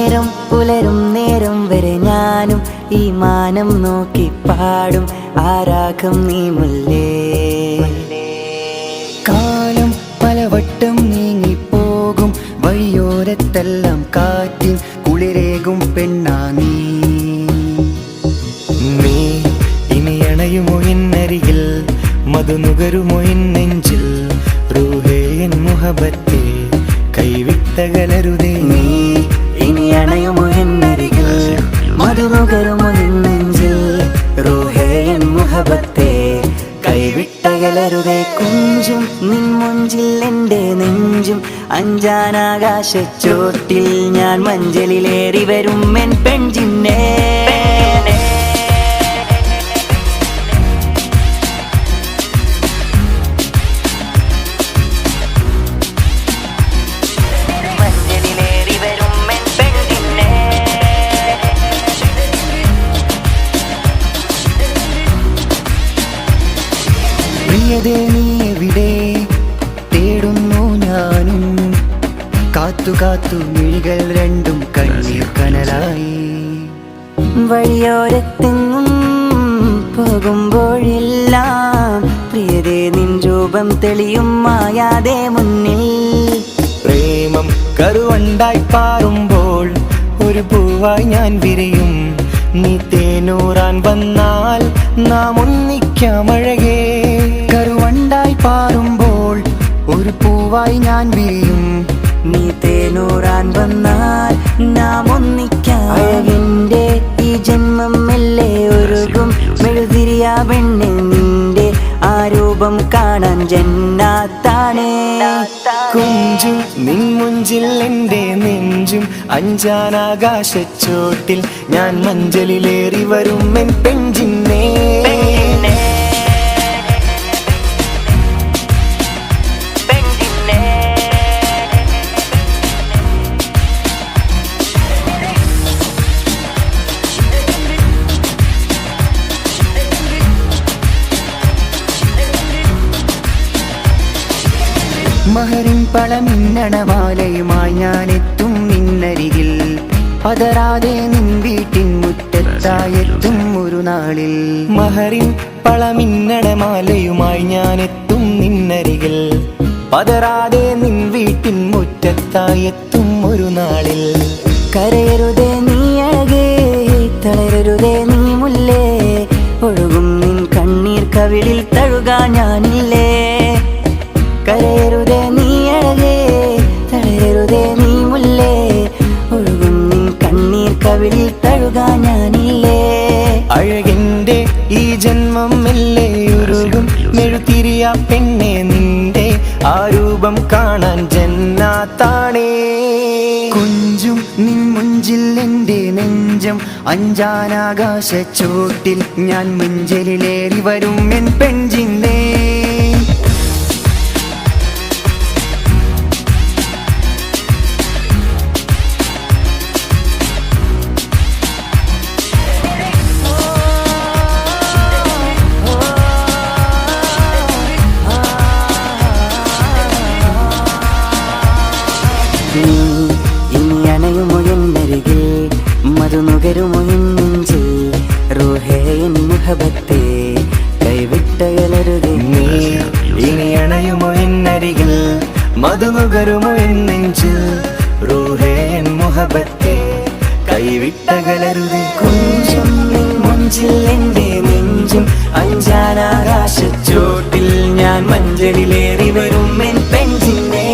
നേരം പുലരും നേരം വരെ ഞാനും ഈ മാനം നോക്കി പാടും ആരാഗം നീ മുല്ലേ. കാലം പലവട്ടം നീങ്ങിപ്പോകും വഴിയോരത്തെല്ലാം കാറ്റിൽ കുളിരേകും പെണ്ണാ നീ. നീ ഇനി അണയുമോ എന്നരികിൽ മധുനുകരുമോ എൻ നെഞ്ചിൽ റൂഹേ എൻ മുഹബത്തേ കൈവിട്ടകലരുതേ. നീ ഇനി അണയുമോ എന്നരികിൽ മധുനുകരുമോ എൻ നെഞ്ചിൽ റൂഹേ എൻ മുഹബത്തേ കൈവിട്ടകലരുതേ. കുഞ്ചും നിൻ മുഞ്ചിൽ എൻ്റെ നെഞ്ചും അഞ്ചാനാകാശച്ചോട്ടിൽ ഞാൻ മഞ്ചലിലേറി വരും എൻ പെൺജിന്നേ. പ്രിയതേ നീ എവിടെ തേടുന്നു ഞാനും കാത്തു കാത്തു മിഴികൾ രണ്ടും കണ്ണീർ കനലായി. വഴിയോരത്തെങ്ങും പോകുമ്പോഴെല്ലാം പ്രിയതേ നിൻ രൂപം തെളിയും മായാതെ മുന്നിൽ. പ്രേമം കരുവണ്ടായി പാറുമ്പോൾ ഒരു പൂവായി ഞാൻ വിരിയും. നീ തേനൂറാൻ വന്നാൽ നാം ഒന്നിക്കാമഴകേ. കരുവണ്ടായി പാറുമ്പോൾ ഒരു പൂവായി ഞാൻ വിരിയും. നീ തേനൂറാൻ വന്നാൽ നാം ഒന്നിക്കാം. അഴകിൻ്റെ ഈ ജന്മം മെല്ലെ ഒരുകും മെഴുതിരിയാ പെണ്ണെ നിന്റെ ആ രൂപം കാണാൻ ജന്നാത്താണേ. കുഞ്ചും നിൻ മുഞ്ചിൽ എൻ്റെ നെഞ്ചും അഞ്ചാനാകാശച്ചോട്ടിൽ ഞാൻ മഞ്ചലിലേറി വരും എൻ പെൺജിന്നേ. മഹറിൻ പളമിന്നണമാലയുമായി ഞാനെത്തും നിന്നരികിൽ. പതറാതെ നിൻ വീട്ടിൻ മുറ്റത്തായെത്തും ഒരു നാളിൽ. മഹറിൻ പളമിന്നണമാലയുമായി ഞാനെത്തും നിന്നരികിൽ. പതറാതെ നിൻ വീട്ടിൻ മുറ്റത്തായെത്തും ഒരു നാളിൽ. കരയരുതേ നീ അഴകേ തളരരുതേ നീ മുല്ലേ. ഒഴുകും നിൻ കണ്ണീർ കവിളിൽ തഴുകാൻ ഞാനില്ലേ. കരയരുതേ നീ അഴകേ തളരരുതേ നീ മുല്ലേ. ഒഴുകും നിൻ കണ്ണീർ കവിളിൽ തഴുകാൻ ഞാനില്ലേ. അഴകിൻ്റെ ഈ ജന്മം മെല്ലെ ഉരുകും മെഴുതിരിയ പെണ്ണെ നിന്റെ ആ രൂപം കാണാൻ ജന്നാത്താണേ. കുഞ്ചും നിൻ മുഞ്ചിൽ എൻ്റെ നെഞ്ചം അഞ്ചാനാകാശച്ചോട്ടിൽ ഞാൻ മഞ്ചലിലേറി വരും എൻ പെൺജിന്നേ. ഇനി അണയുമോ എന്നരികിൽ മധുനുകരുമോ എൻ നെഞ്ചിൽ റൂഹേ എൻ മുഹബത്തേ കൈവിട്ടകലരുതേ. നീ ഇനി അണയുമോ എന്നരികിൽ മധുനുകരുമോ എൻ നെഞ്ചിൽ റൂഹേ എൻ മുഹബത്തേ കൈവിട്ടകലരുതേ. കുഞ്ചും നിൻ മുഞ്ചിൽ എൻ്റെ നെഞ്ചും അഞ്ചാനാകാശച്ചോട്ടിൽ ഞാൻ മഞ്ചലിലേറി വരും എൻ പെൺജിന്നേ.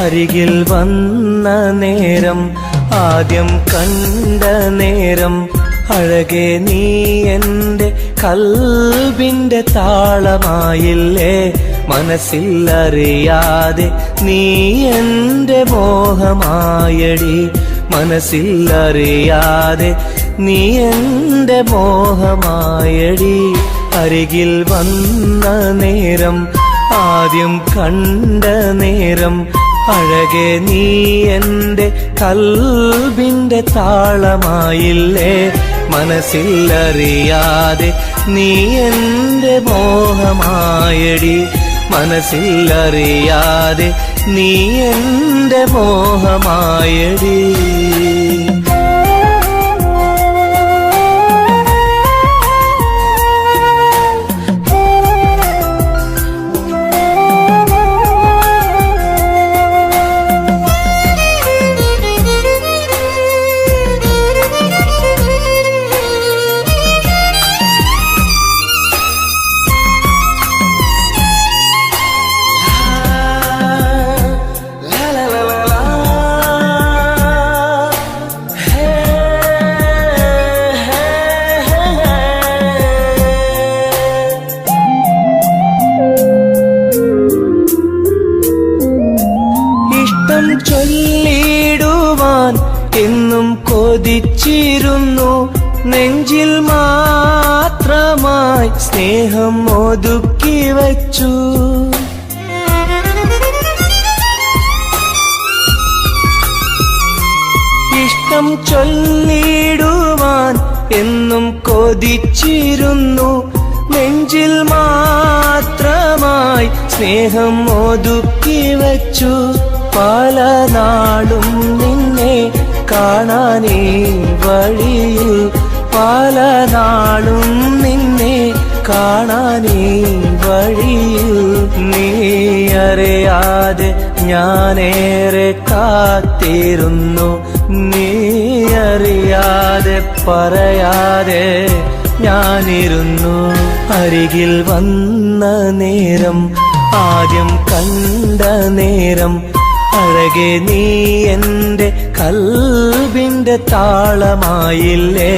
അരികിൽ വന്ന നേരം ആദ്യം കണ്ട നേരം അഴകെ നീ എൻ്റെ കൽബിൻ്റെ താളമായില്ലേ. മനസ്സിലറിയാതെ നീ എൻ്റെ മോഹമായടി. മനസ്സിലറിയാതെ നീ എന്റെ മോഹമായടി. അരികിൽ വന്ന നേരം, ആദ്യം കണ്ട നേരം, അഴകെ നീ എന്റെ കൽബിന്റെ താളമായില്ലേ. മനസ്സിലറിയാതെ നീ എന്റെ മോഹമായടി. മനസ്സിലറിയാതെ നീ എന്റെ മോഹമായടി. ചൊല്ലിടുവാൻ എന്നും കൊതിച്ചിരുന്നു, നെഞ്ചിൽ മാത്രമായി സ്നേഹം ഒതുക്കി വച്ചു. ഇഷ്ടം ചൊല്ലിടുവാൻ എന്നും കൊതിച്ചിരുന്നു, നെഞ്ചിൽ മാത്രമായി സ്നേഹം ഒതുക്കി വച്ചു. പല നാളും നിന്നെ കാണാനേ വഴിയിൽ, പല നാളും നിന്നെ കാണാനേ വഴിയിൽ. നീ അറിയാതെ ഞാനേറെ കാത്തിരുന്നു, നീ അറിയാതെ പറയാതെ ഞാനിരുന്നു. അരികിൽ വന്ന നേരം, ആദ്യം കണ്ട നേരം, അഴകെ നീ എന്റെ കൽബിന്റെ താളമായില്ലേ.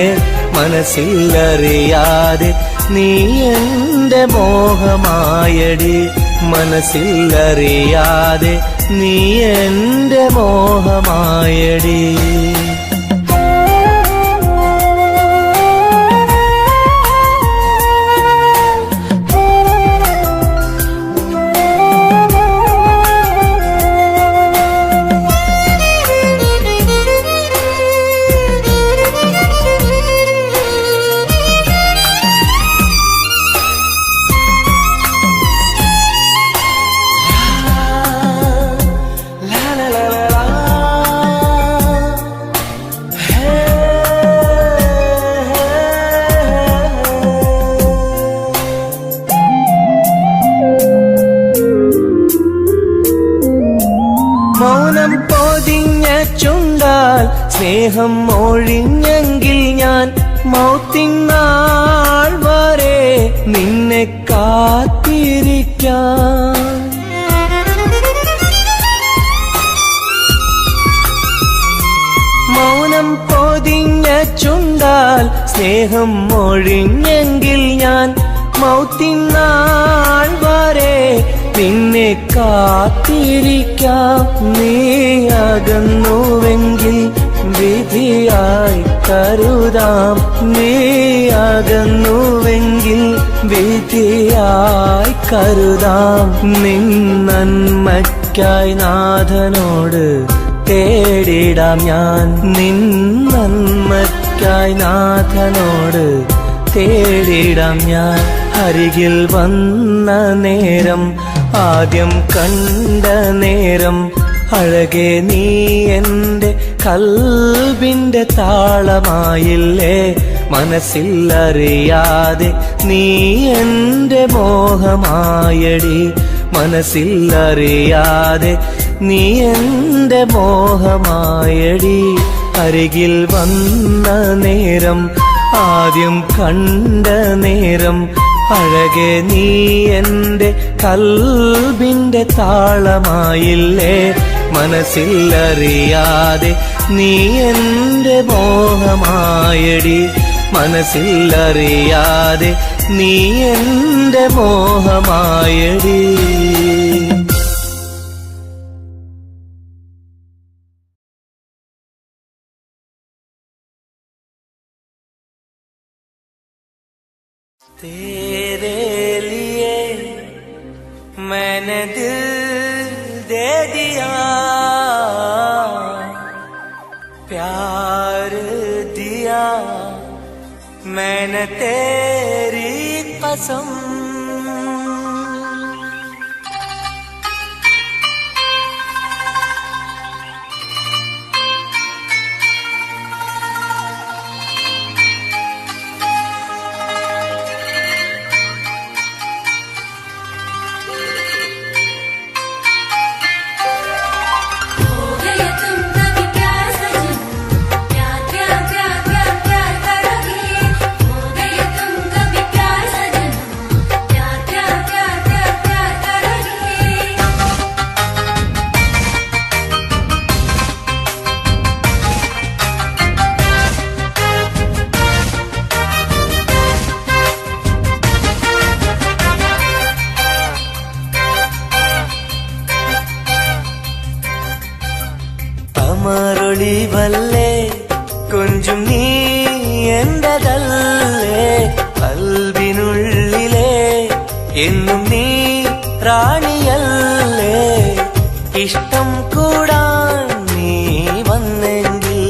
മനസ്സിലറിയാതെ നീ എന്റെ മോഹമായടി. മനസ്സിലറിയാതെ നീ എന്റെ മോഹമായടി. മൗനം പൊതിഞ്ഞ ചുണ്ടാൽ സ്നേഹം ഒഴിഞ്ഞെങ്കിൽ ഞാൻ മൗത്തിനാൾ വരെ നിന്നെ കാത്തിരിക്കാം. മൗനം പൊതിഞ്ഞ ചുണ്ടാൽ സ്നേഹം ഒഴിഞ്ഞെങ്കിൽ ഞാൻ മൗത്തിനാൾ വരെ നിന്നെ കാത്തിരിക്കാം. നീ അകന്നുവെങ്കിൽ വിധിയായി കരുതാം, നീ അകന്നുവെങ്കിൽ വിധിയായി കരുതാം. നിൻ നന്മയ്ക്കായി നാഥനോട് തേടിടാം ഞാൻ, നിൻ നന്മയ്ക്കായി നാഥനോട് തേടിടാം ഞാൻ. അരികിൽ വന്ന നേരം, ആദ്യം കണ്ട നേരം, അഴകെ നീ എന്റെ കൽബിന്റെ താളമായില്ലേ. മനസ്സിലറിയാതെ നീ എന്റെ മോഹമായടി. മനസ്സിലറിയാതെ നീ എന്റെ മോഹമായടി. അരികിൽ വന്ന നേരം, ആദ്യം കണ്ട നേരം, അഴകെ നീ എന്റെ കൽബിന്റെ താളമായില്ലേ. മനസ്സിലറിയാതെ നീ എന്റെ മോഹമായടി. മനസ്സിലറിയാതെ നീ എന്റെ മോഹമായടി. तेरे लिए मैंने दिल दे दिया, प्यार दिया मैंने तेरी कसम। അമരൊളിവല്ലേ കൊഞ്ചും നീ എന്റതല്ലേ, കൽവിനുള്ളിലെ എന്നും നീ റാണിയല്ലേ. ഇഷ്ടം കൂടാൻ നീ വന്നെങ്കിൽ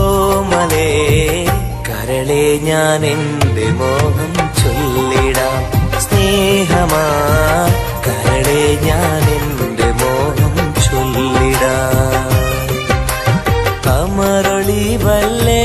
ഓമലേ കരളെ ഞാൻ എന്റെ മോഹം ചൊല്ലിടാം. സ്നേഹമാ കരളെ ഞാൻ എന്റെ മോഹം ചൊല്ലിടാം. അമരൊളിവല്ലേ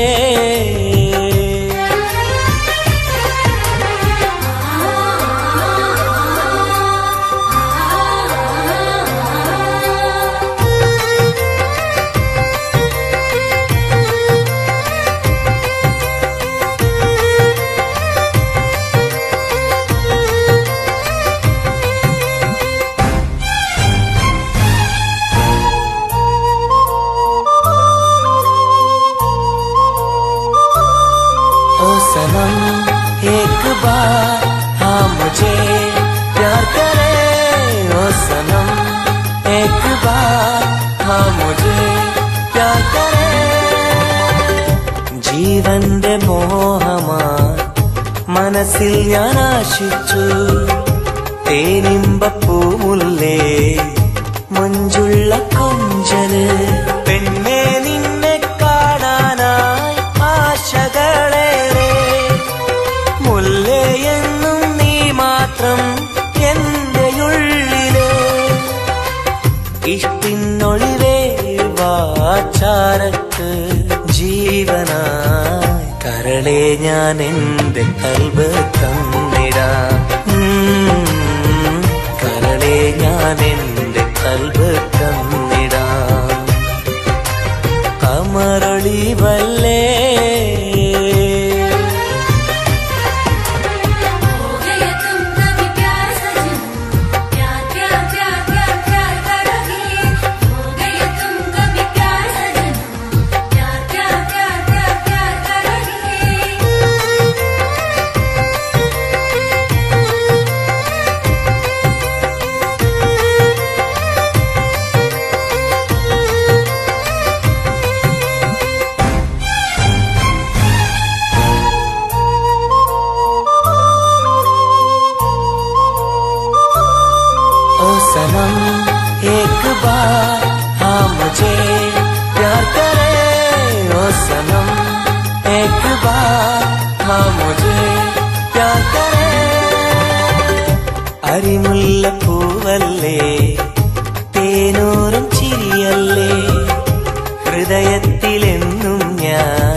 सनम एक बार हाँ मुझे प्यार करे, ओ सनम एक बार हाँ मुझे प्यार करे. ജീവന്റെ മോഹമാ മനസ്സിൽ ഞാൻ ആശിച്ചു, തേനിമ്പപ്പൂമുല്ലേ മഞ്ചുള്ള കൊഞ്ചല്. പെണ്ണെ നിന്നെ കാണാനായി ആശകളേറെ, മുല്ലയെന്നും നീ മാത്രം എന്റെ ഉള്ളില്. ഇഷ്ടിനൊളിവേ വാചാരത്ത് ജീവനായി കരളെ ഞാൻ എന്റെ കൽബ് തന്നിടാം. കരളെ ഞാൻ എന്റെ കൽബ് തന്നിടാം. അമരൊളിവല്ലേ सनम एक बार हाँ मुझे प्यार करे, ओ सनम एक बार हाँ मुझे प्यार करे. അരിമുല്ലപ്പൂവല്ലേ തേനൂറും ചിരിയല്ലേ, ഹൃദയത്തിലെന്നും ഞാൻ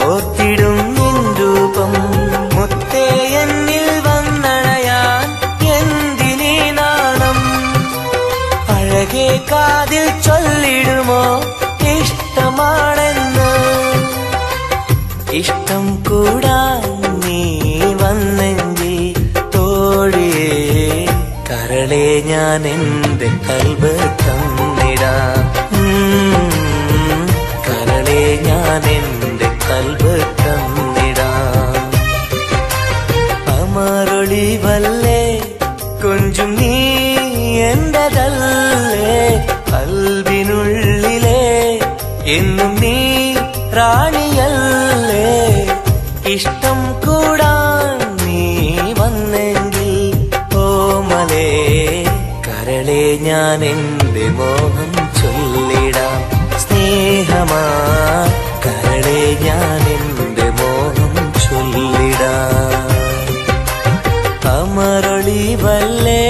ഓർത്തിടും നിൻ രൂപം. മുത്തേ എന്നിൽ വന്നണയാൻ എന്തിനീ നാണം, അഴകേ കാതിൽ ചൊല്ലിടുമോ ഇഷ്ടമാണെന്ന്. ഇഷ്ടം കൂടാൻ നീ വന്നെങ്കിൽ തോഴിയേ കരളെ ഞാൻ എന്റെ കൽബ് തന്നിടാം. കരളെ ഞാൻ എന്റെ കൽബ് തന്നിടാം. അമരൊളിവല്ലേ കൊഞ്ചും നീ എന്റതല്ലേ, കൽവിനുള്ളിലെ എന്നും നീ റാണിയല്ലേ. ഇഷ്ടം കൂടാൻ നീ ഞാൻ എൻ്റെ മോഹം ചൊല്ലിടാം. സ്നേഹമാ കരളെ ഞാൻ എൻ്റെ മോഹം ചൊല്ലിടാം. അമരൊളിവല്ലേ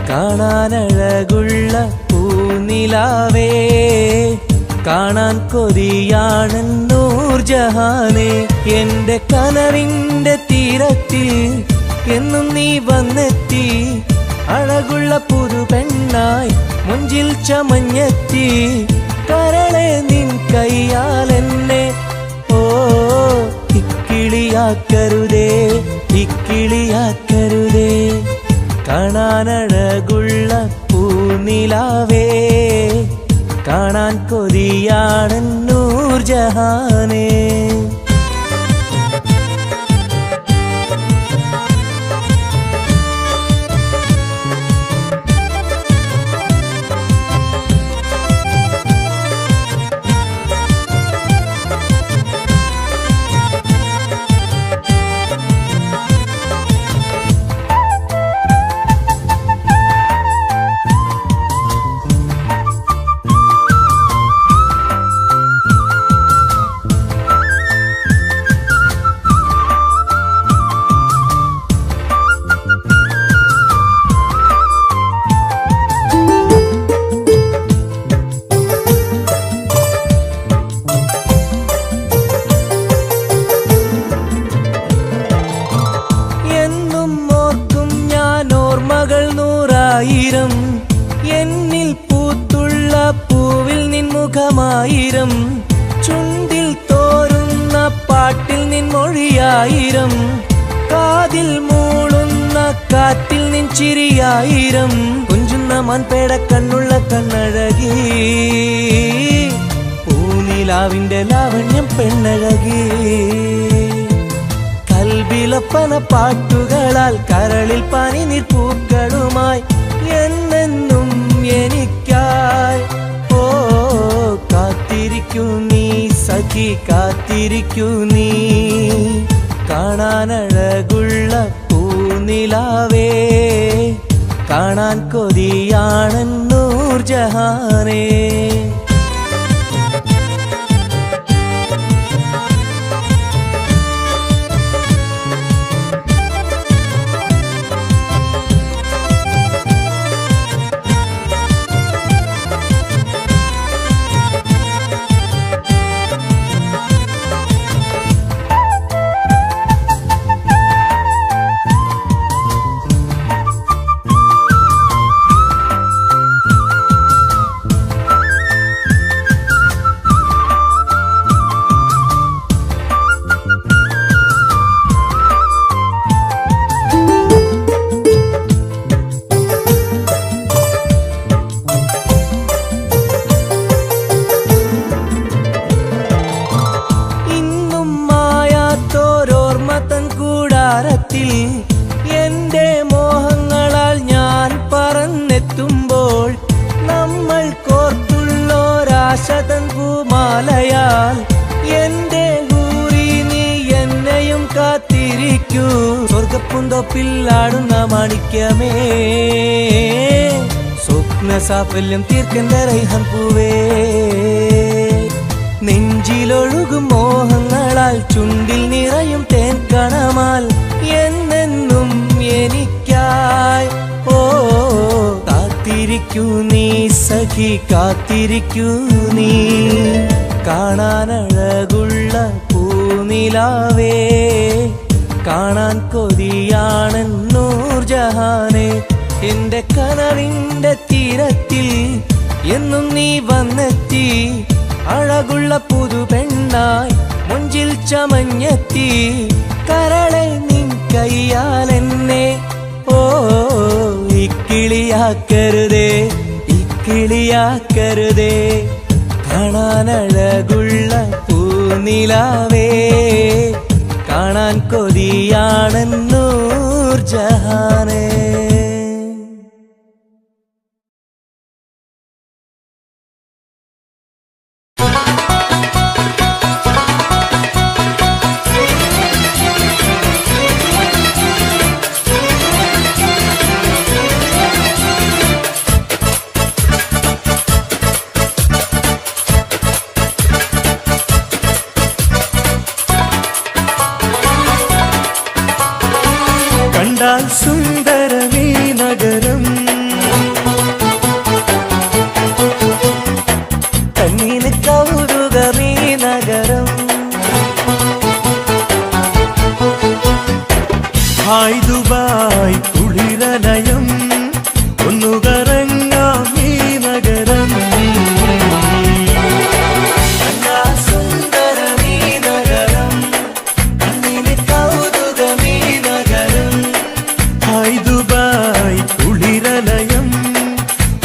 കാണാനഴകുള്ള പൂനിലാവേ, കാണാൻ കൊതിയാണ് നൂർജഹാനേ. എന്റെ കനവിന്റെ തീരത്തിൽ എന്നും നീ വന്നെത്തി. അഴകുള്ള പുതു പെണ്ണായി മുഞ്ചിൽ ചമഞ്ഞെത്തി. കരളെ നിൻ കയ്യാൽ എന്നെ ഓ ഇക്കിളിയാക്കരുതേ, ഇക്കിളിയാക്കരുതേ. കാണാനഴകുള്ള പൂനിലാവേ, കാണാൻ കൊതിയാണ് നൂർജഹാനേ. എന്നിൽ പൂത്തുള്ള പൂവിൽ നിൻമുഖമായിരം, ചുണ്ടിൽ തോരുന്ന പാട്ടിൽ നിൻമൊഴിയായിരം, കാതിൽ മൂളുന്ന കാറ്റിൽ നിൻ ചിരിയായിരം. കുഞ്ചുന്ന മാൻപേട കണ്ണുള്ള കണ്ണഴകി, പൂനിലാവിന്റെ ലാവണ്യം പെണ്ണഴകി. കൽബിലൊപ്പന പാട്ടുകളാൽ കരളിൽ പനിനീർ പൂക്കളുമായി എന്നെന്നും എനിക്കായി ഓ കാത്തിരിക്കൂ നീ സഖി, കാത്തിരിക്കൂ നീ. കാണാനഴകുള്ള പൂനിലാവേ, കാണാൻ കൊതിയാണ് നൂർജഹാനേ. എന്റെ മോഹങ്ങളാൽ ഞാൻ പറന്നെത്തുമ്പോൾ, നമ്മൾ കോർത്തുള്ളൊരാശതൻ പൂമാലയാൽ എന്റെ ഹൂറി നീ എന്നെയും കാത്തിരിക്കൂ. സ്വർഗപ്പുന്തോപ്പിൽ ആടുന്ന മാണിക്യമേ, സ്വപ്ന സാഫല്യം തീർക്കെന്റെ റൈഹാൻ പൂവേ. നെഞ്ചിലൊഴുകും മോഹങ്ങളാൽ ചുണ്ടിൽ നിറയും തേൻ കണമാൽ എന്നെന്നും എനിക്കായി ഓ കാത്തിരിക്കൂ നീ സഖി, കാത്തിരിക്കൂ നീ. കാണാനഴകുള്ള പൂനിലാവേ, കാണാൻ കൊതിയാണ് നൂർജഹാനേ. എന്റെ കനവിന്റെ തീരത്തിൽ എന്നും നീ വന്നെത്തി. അഴകുള്ള പുതു പെണ്ണായി മുഞ്ചിൽ ചമഞ്ഞെത്തി കരളെ നിൻ കയ്യാലെന്നെ ഓ ഇക്കിളിയാക്കരുതേ ഇക്കിളിയാക്കരുതേ കാണാനഴകുള്ള പൂനിലാവേ കാണാൻ കൊതിയാണെന്നൂർ ജഹാനേ. കണ്ടാൽ സുന്ദരമീ നഗരം കണ്ണിന് കൗതുകമീ നഗരം ഹായ് ദുബായ് കുളിരലയം ഒന്നു കറങ്ങാം ഈ നഗരം. കണ്ടാൽ സുന്ദരമീ നഗരം കണ്ണിന് കൗതുകമീ നഗരം ഹായ് ദുബായ് കുളിരലയം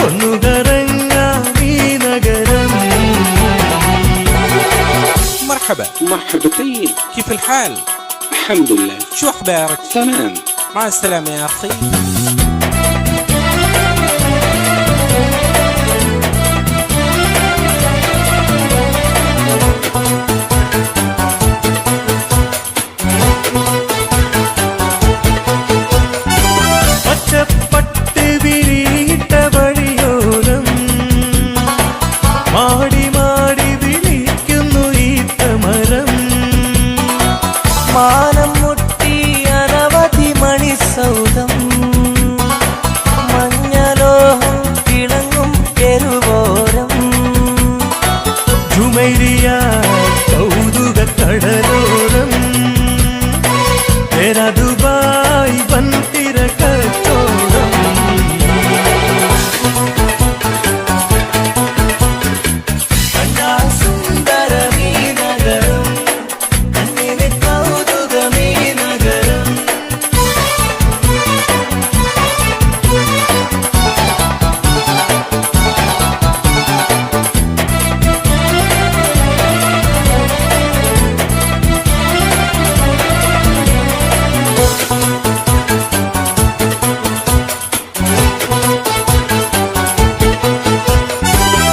ഒന്നു കറങ്ങാം ഈ നഗരം. مرحبا. مرحبتين. كيف الحال؟ الحمد لله. شو أخبارك؟ تمام. مع السلامة يا أخي. പച്ചപ്പട്ട് വിരിയിട്ട വഴിയോരം മാടി മാടി വിളിക്കുന്നു ഈ തമരം മാനം മുട്ടി അനവധി മണിസൗധം മഞ്ഞലോഹം തിളങ്ങും തെരുവോരം ജുമൈരിയ കൗതുക കടലോരം ദുബായ് വൻതിര കച്ചോടം കണ്ടാൽ സുന്ദരമീ നഗരം കണ്ണിന് കൗതുകമീ നഗരം.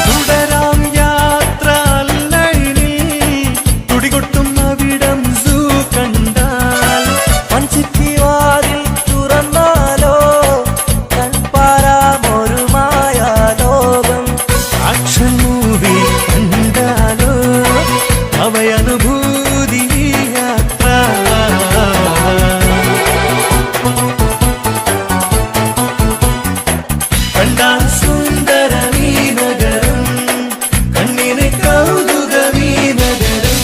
തുടരാം യാത്ര അല്ലഴിനിൽ തുടികൊട്ടും അവിടം സൂ കണ്ടാൽ മൺചിത്തിവാതിൽ തുറന്നാലോ കൺപാരാമൊരു മായാലോകം ആക്ഷൻ മൂവി കണ്ടാലോ അവയനുഭൂതി യാത്ര. കണ്ടാൽ സുന്ദരമീ നഗരം കണ്ണിന് കൗതുകമീ നഗരം.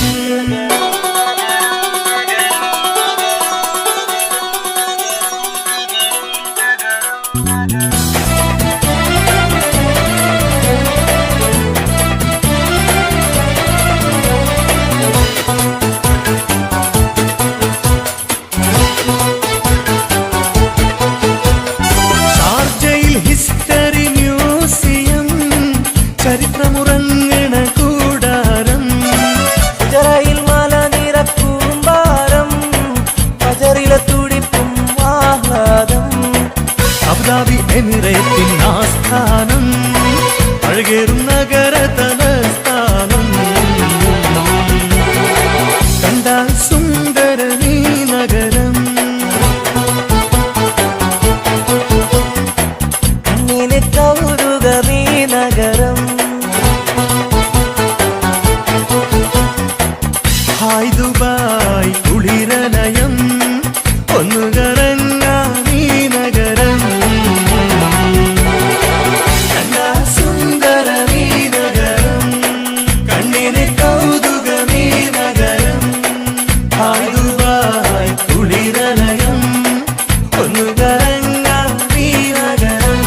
ഷാർജയിൽ ഹിസ്റ്ററി മ്യൂസിയം ചരിത്രമുറങ്ങണ കൂടാരം ജറയിൽ മലനിര കൂമ്പാരം പജറിലെ തുടിപ്പും ആഹ്ലാദം അബുദാബി എമിറേറ്റിൻ ആസ്ഥാനം അഴകേറും നഗര തലസ്ഥാനം. കണ്ടാൽ സുന്ദരമീ നഗരം കണ്ണിന് കൗതുകമീ നഗരം ഹായ് ദുബായ് കുളിരലയം ഒന്നു കറങ്ങാം ഈ നഗരം. കണ്ടാൽ സുന്ദരമീ നഗരം കണ്ണിന് കൗതുകമീ നഗരം ഹായ് ദുബായ് കുളിരലയം ഒന്നു കറങ്ങാം ഈ നഗരം.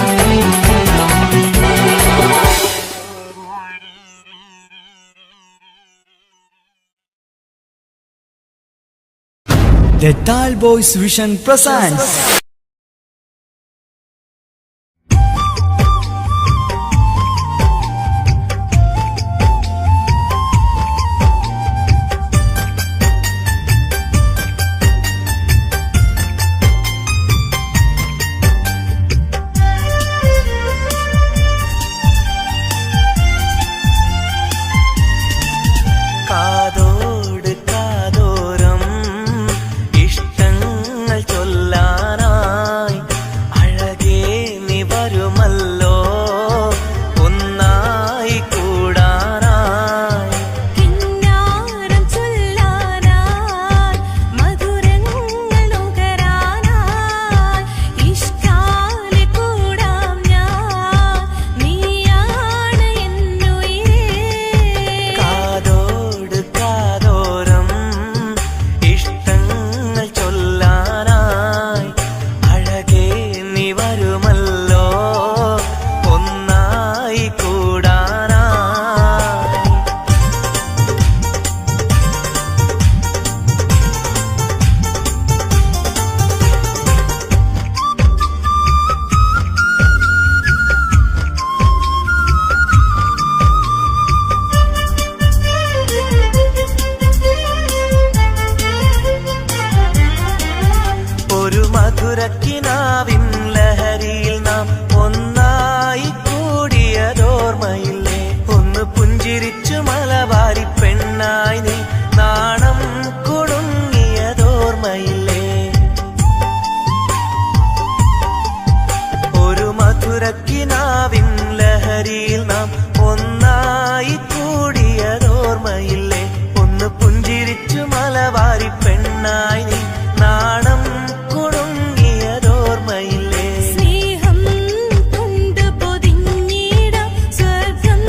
The Tal Boys Vision presents കാതോട് കാതോരം ഇഷ്ടങ്ങൾ ചൊല്ലാനായി അഴകേ നീ വരുമല്ലോ ഒന്നായി കൂടാനായി കിന്നാരം ചൊല്ലാനായി മധുരങ്ങൾ നുകരാനായി ഇഷ്കാലെ കൂടാം ഞാൻ നീയാണ് എന്നുയിരേ കാതോട് കാതോരം ഇഷ്ടങ്ങൾ ചൊല്ലാനായി അഴകേ നീ വരുമല്ലോ ഒന്നായി കൂടാനായി ഒരു മധുരക്കിനാവിൻ ലഹരിയിൽ നാം ഒന്നായി കൂടിയതോർമ്മയില്ലേ ഒന്ന് പുഞ്ചിരിച്ചു മലബാരി പെണ്ണായി നീ നാണം കുടുങ്ങിയതോർമ്മയില്ലേ ഒരു മധുരക്കിനാവിൻ ലഹരിയിൽ നാം ഒന്നായി കൂടിയതോർമ്മയില്ലേ ഒന്ന് പുഞ്ചിരിച്ചു മലബാരി പെണ്ണായി നീ നാണം കുടുങ്ങിയതോർമ്മയില്ലേ സ്നേഹം കൊണ്ട് പൊതിഞ്ഞിടാം സ്വർഗം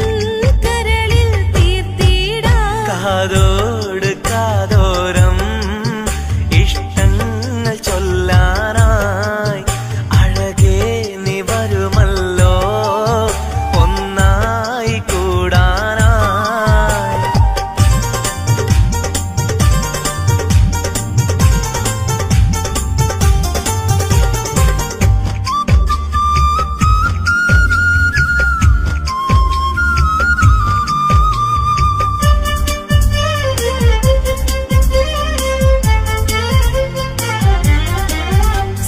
കരളിൽ തീർത്തിടാം കാതോട് കാതോരം ഇഷ്ടങ്ങൾ ചൊല്ലാനായി അഴകേ നീ വരുമല്ലോ ഒന്നായി കൂടാനായി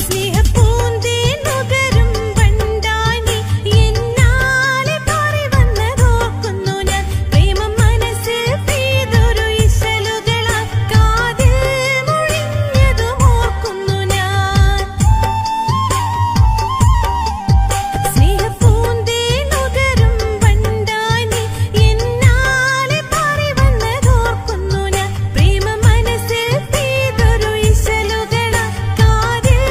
സ്നേഹപ്പൂന്തേൻ നുകരും വണ്ടായി നീ എന്നാലെ പാറി വന്നതോർക്കുന്നു ഞാൻ പ്രേമം മനസ്സിൽ പെയ്തൊരു ഇശലുകളാൽ കാതിൽ മുഴിഞ്ഞതും ഓർക്കുന്നു ഞാൻ സ്നേഹപ്പൂന്തേൻ നുകരും വണ്ടായി നീ എന്നാലെ പാറി വന്നതോർക്കുന്നു ഞാൻ പ്രേമം മനസ്സിൽ പെയ്തൊരു ഇശലുകളാൽ കാതിൽ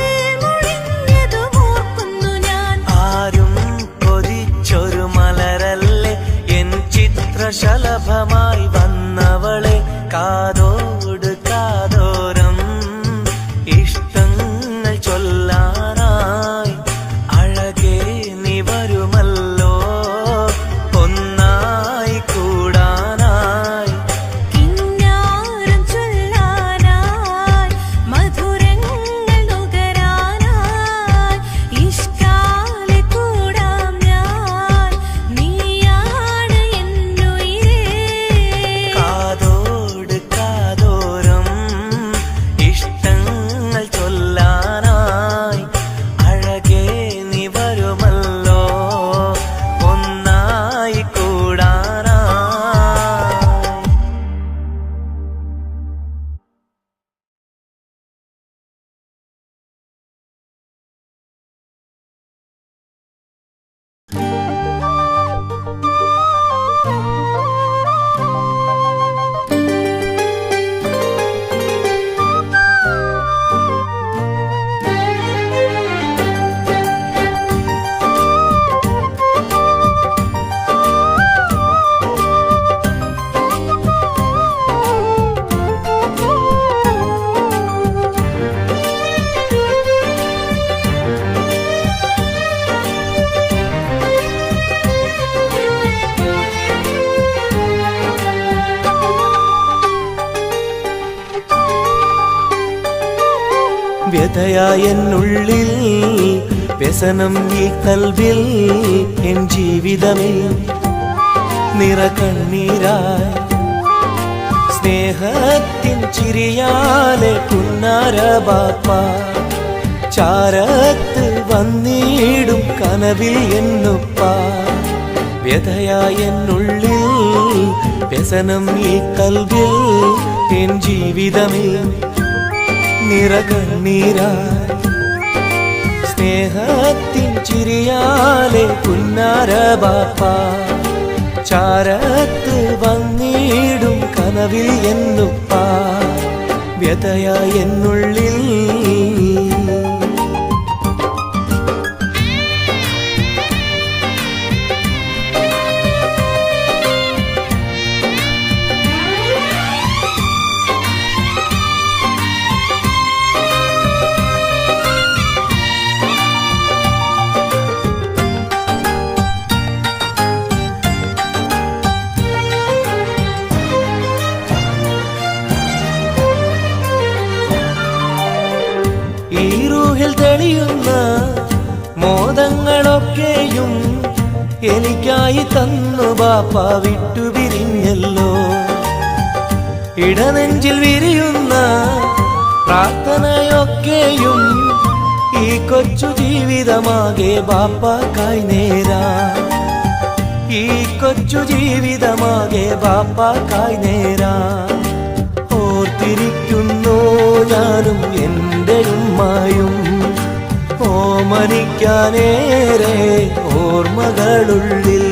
മുഴിഞ്ഞതും ഓർക്കുന്നു ഞാൻ ആരും കൊതിച്ചൊരു മലരല്ലേ എൻ ചിത്രശലഭമായി വന്നവളെ കാതോട് കാതോരം ഇഷ്ടങ്ങൾ ചൊല്ലാനായി അഴകേ നീ വരുമല്ലോ ഒന്നായി കൂടാനായി കിന്നാരം ചൊല്ലാനായി മധുരങ്ങൾ നുകരാനായി ഇഷ്കാലെ കൂടാം ഞാൻ നീയാണ് എന്നുയിരേ വ്യഥയായെന്നുള്ളിൽ വ്യസനം ഈ കൽവിൽ എൻ ജീവിതമേ നിറകണ്ണീരായി സ്നേഹത്തിൻ ചിരിയാലെ പുന്നാര ബാപ്പ ചാരത്ത് വന്നിടും കനവിൽ എന്നുപ്പ വ്യഥയായെന്നുള്ളിൽ വ്യസനം ഈ കൽവിൽ എൻ ജീവിതമേ നിറകണ്ണീരായി സ്നേഹത്തിൻ ചിരിയാലെ പുന്നാര ബാപ്പ ചാരത്ത് വന്നിടും കനവിൽ എന്നുപ്പ വ്യഥയായെന്നുള്ളിൽ ഈ റൂഹിൽ തെളിയുന്ന മോദങ്ങളൊക്കെയും എനിക്കായി തന്നു ബാപ്പ വിട്ടുപിരിഞ്ഞല്ലോ ഇടനെഞ്ചിൽ വിരിയുന്ന പ്രാർത്ഥനയൊക്കെയും ഈ കൊച്ചു ജീവിതമാകെ ബാപ്പാക്കായി നേരാ ഈ കൊച്ചു ജീവിതമാകെ ബാപ്പാക്കായി നേരാ ഓർത്തിരിക്കുന്നു ഞാനും എൻ്റെ ഉമ്മായും ഓമനിക്കാനേറെ ഓർമ്മകളുള്ളിൽ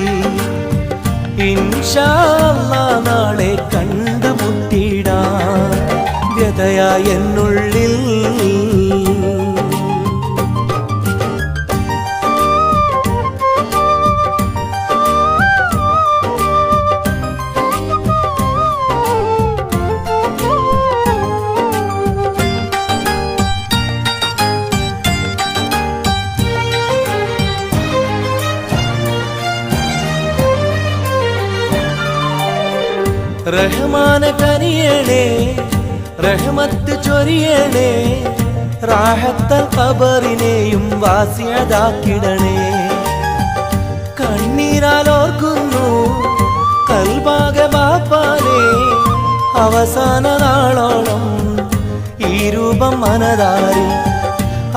ഇൻഷാ അല്ലാഹ് നാളെ കണ്ടുമുട്ടിടാൻ വ്യഥയായെന്നുള്ളിൽ റഹ്മാനെ കനിയണേ റഹ്മത്ത് ചൊരിയണേ റാഹത്തൽ ഖബറിനെയും വാസിയതാക്കിടണേ കണ്ണീരാൽ ഓർക്കുന്നു കൽബാകെ ബാപ്പാനെ അവസാന നാളോളം ഈ രൂപം മനതാരിൽ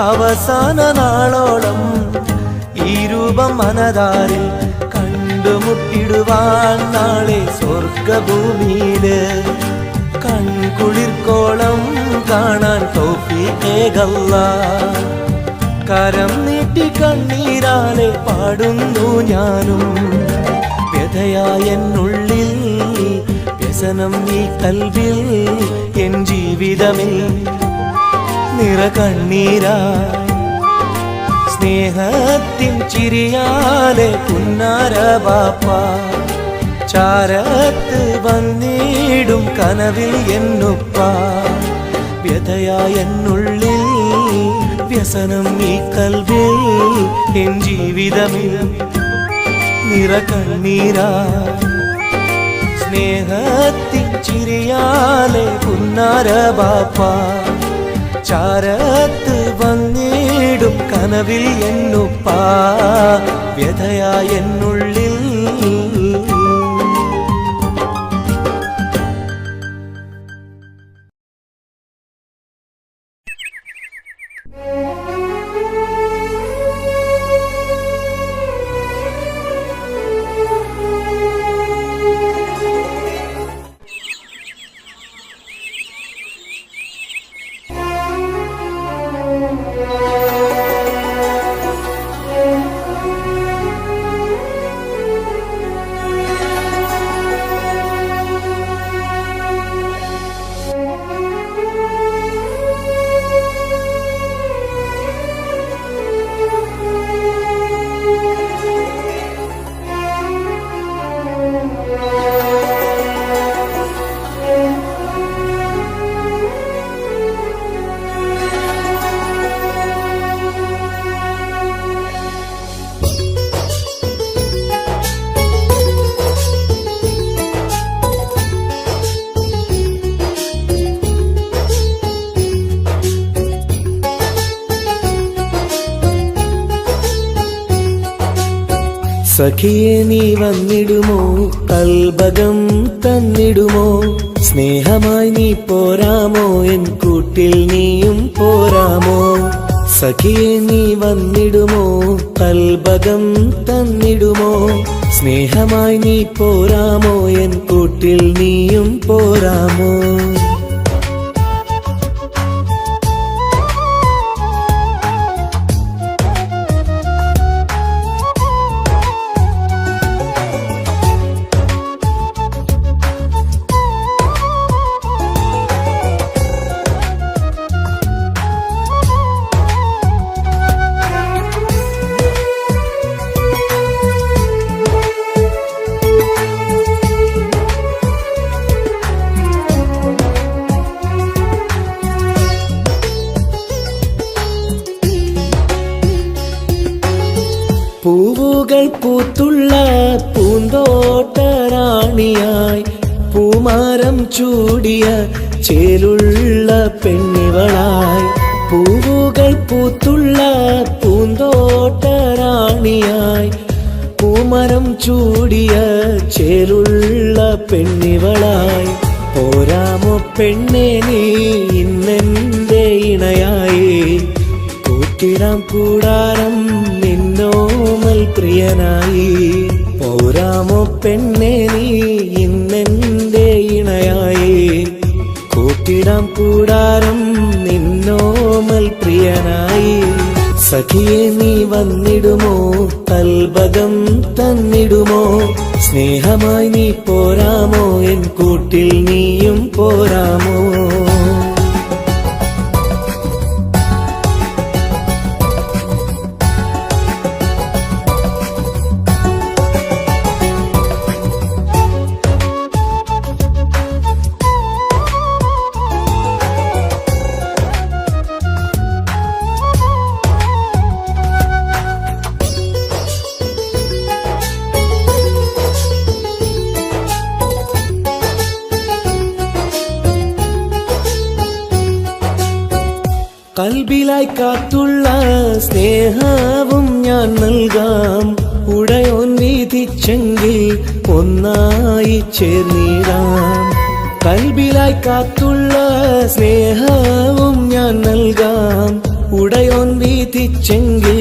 അവസാന നാളോളം ഈ രൂപം മനതാരിൽ കണ്ടുമുട്ടിടുവാൻ നാളെ സ്വർഗഭൂമിയില് കൺകുളിർക്കോളം കാണാൻ തൗഫീഖേകല്ലാഹ് കരം നീട്ടി കണ്ണീരാലെ പാടുന്നു ഞാനും വ്യഥയായെന്നുള്ളിൽ വ്യസനം ഈ കൽവിൽ എൻ ജീവിതമേ നിറകണ്ണീരായി സ്നേഹത്തിൻ ചിരിയാലെ പുന്നാര ബാപ്പ ചാരത്ത് വന്നിടും കനവിൽ എന്നുപ്പ വ്യഥയായെന്നുള്ളിൽ വ്യസനം ഈ കൽവിൽ എൻ ജീവിതമേ നിറകണ്ണീരായി സ്നേഹത്തിൻ ചിരിയാലെ പുന്നാര ബാപ്പ ചാരത്ത് വന്നിടും കനവിൽ എന്നുപ്പ വ്യഥയായെന്നുള്ളിൽ സഖിയെ നീ വന്നിടുമോ കൽബകം തന്നിടുമോ സ്നേഹമായി നീ പോരാമോ എൻ കൂട്ടിൽ നീയും പോരാമോ സഖിയെ നീ വന്നിടുമോ കൽബകം തന്നിടുമോ സ്നേഹമായി നീ പോരാമോ എൻ കൂട്ടിൽ നീയും പോരാമോ പൂവുകൾ പൂത്തുള്ള പൂന്തോട്ടറാണിയായി പൂമാരം ചൂടിയ ചേലുള്ള പെണ്ണിവളായി പൂവുകൾ പൂത്തുള്ള പൂന്തോട്ടറാണിയായി പൂമരം ചൂടിയ ചേലുള്ള പെണ്ണിവളായി പോരാമോ പെണ്ണെ നീ ഇന്നെന്റെ ഇണയായി കൂട്ടിടാം കൂടാരം നിന്നോമൽ പ്രിയനായി പോരാമോ പെണ്ണെ നീ ഇന്നെന്റെ ഇണയായി കൂട്ടിടാം കൂടാരം നിന്നോമൽ പ്രിയനായി സഖിയെ നീ വന്നിടുമോ കൽബകം തന്നിടുമോ സ്നേഹമായി നീ പോരാമോ എൻ കൂട്ടിൽ നീയും പോരാമോ കൽബിലായി കാത്തുള്ള സ്നേഹവും ഞാൻ നൽകാം ഉടയോൻ വിധിച്ചെങ്കിൽ ഒന്നായി ചേർന്നിടാം കൽബിലായി കാത്തുള്ള സ്നേഹവും ഞാൻ നൽകാം ഉടയോൻ വിധിച്ചെങ്കിൽ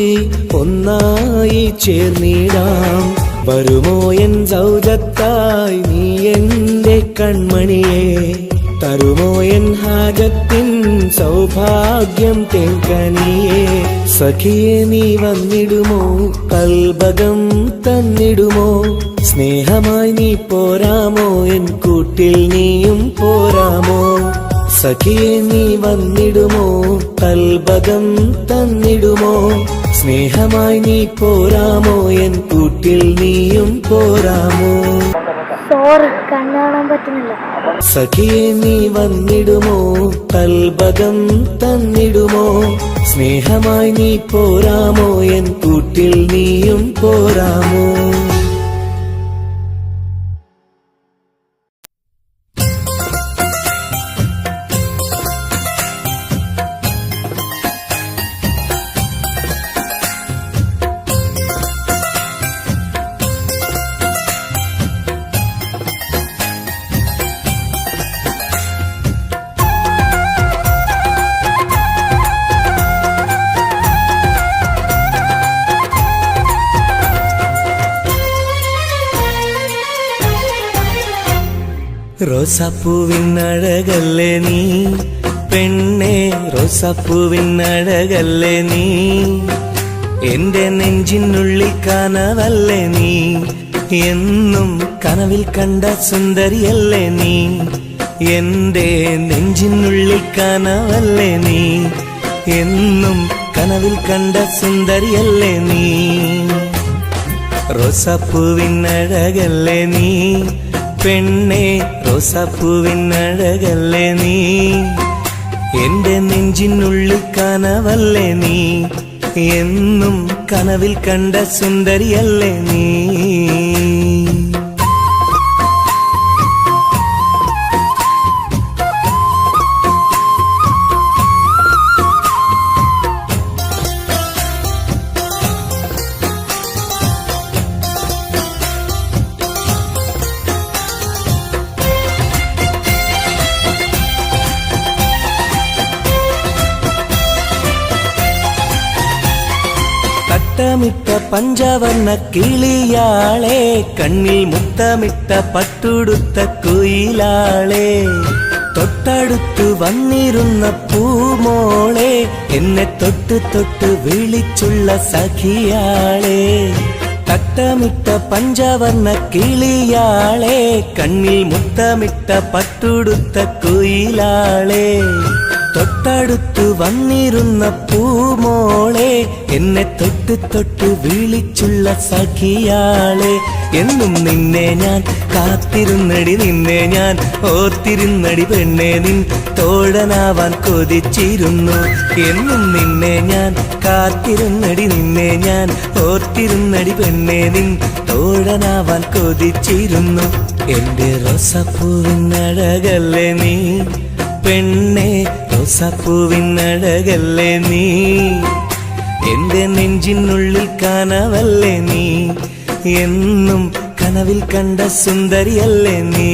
ഒന്നായി ചേർന്നിടാം വരുമോ എൻ സൗജത്തായി നീ എന്റെ കൺമണിയെ തരുമോ എൻ ഹാജത്തിൻ സൗഭാഗ്യം തേങ്കനിയേ സഖിയെ നീ വന്നിടുമോ കൽബകം തന്നിടുമോ സ്നേഹമായി നീ പോരാമോ എൻ കൂട്ടിൽ നീയും പോരാമോ സഖിയെ നീ വന്നിടുമോ കൽബകം തന്നിടുമോ സ്നേഹമായി നീ പോരാമോ എൻ കൂട്ടിൽ നീയും പോരാമോ സോറി കണ്ണു കാണാൻ പറ്റുന്നില്ല സഖിയെ നീ വന്നിടുമോ കൽബകം തന്നിടുമോ സ്നേഹമായി നീ പോരാമോ എൻ കൂട്ടിൽ നീയും പോരാമോ റോസാപ്പൂവിനഴകല്ലേ നീ പെണ്ണേ റോസാപ്പൂവിനഴകല്ലേ നീ എന്റെ നെഞ്ചിനുള്ളിൽ കനവല്ലേ നീ എന്നും കനവിൽ കണ്ട സുന്ദരിയല്ലേ നീ എന്റെ നെഞ്ചിനുള്ളിൽ കനവല്ലേ നീ എന്നും കനവിൽ കണ്ട സുന്ദരിയല്ലേ നീ റോസാപ്പൂവിനഴകല്ലേ നീ പെണ്ണേ റോസാപ്പൂവിനഴകല്ലേ നീ എന്റെ നെഞ്ചിനുള്ളിൽ കനവല്ലേ നീ എന്നും കനവിൽ കണ്ട സുന്ദരിയല്ലേ നീ തട്ടമിട്ട പഞ്ചവർണ്ണ കിളിയാളെ, കണ്ണിൽ മുത്തമിട്ട പട്ടുടുത്ത കുയിലാളെ, തൊട്ടടുത്തു വന്നിരുന്ന പൂമോളെ, എന്നെ തൊട്ട് തൊട്ട് വിളിച്ചുള്ള സഖിയാളെ. തട്ടമിട്ട പഞ്ചവർണ്ണ കിളിയാളെ, കണ്ണിൽ മുത്തമിട്ട പട്ടുടുത്ത കുയിലാളെ, തൊട്ടടുത്തു വന്നിരുന്ന പൂമോളെ, എന്നെ തൊട്ട് തൊട്ട് വിളിച്ചുള്ള സഖിയാളെ. എന്നും നിന്നെ ഞാൻ കാത്തിരുന്നടി, നിന്നെ ഞാൻ ഓർത്തിരുന്നടി പെണ്ണെ, നിൻ തോഴനാവാൻ കൊതിച്ചിരുന്നു. എന്നും നിന്നെ ഞാൻ കാത്തിരുന്നടി, നിന്നെ ഞാൻ ഓർത്തിരുന്നടി പെണ്ണെ, നിൻ തോഴനാവാൻ കൊതിച്ചിരുന്നു. എന്റെ റോസാപ്പൂവിനഴകല്ലേ നീ പെണ്ണെ, റോസാപ്പൂവിനഴകല്ലേ നീ, എന്റെ നെഞ്ചിനുള്ളിൽ കനവല്ലേ നീ, എന്നും കനവിൽ കണ്ട സുന്ദരിയല്ലേ നീ.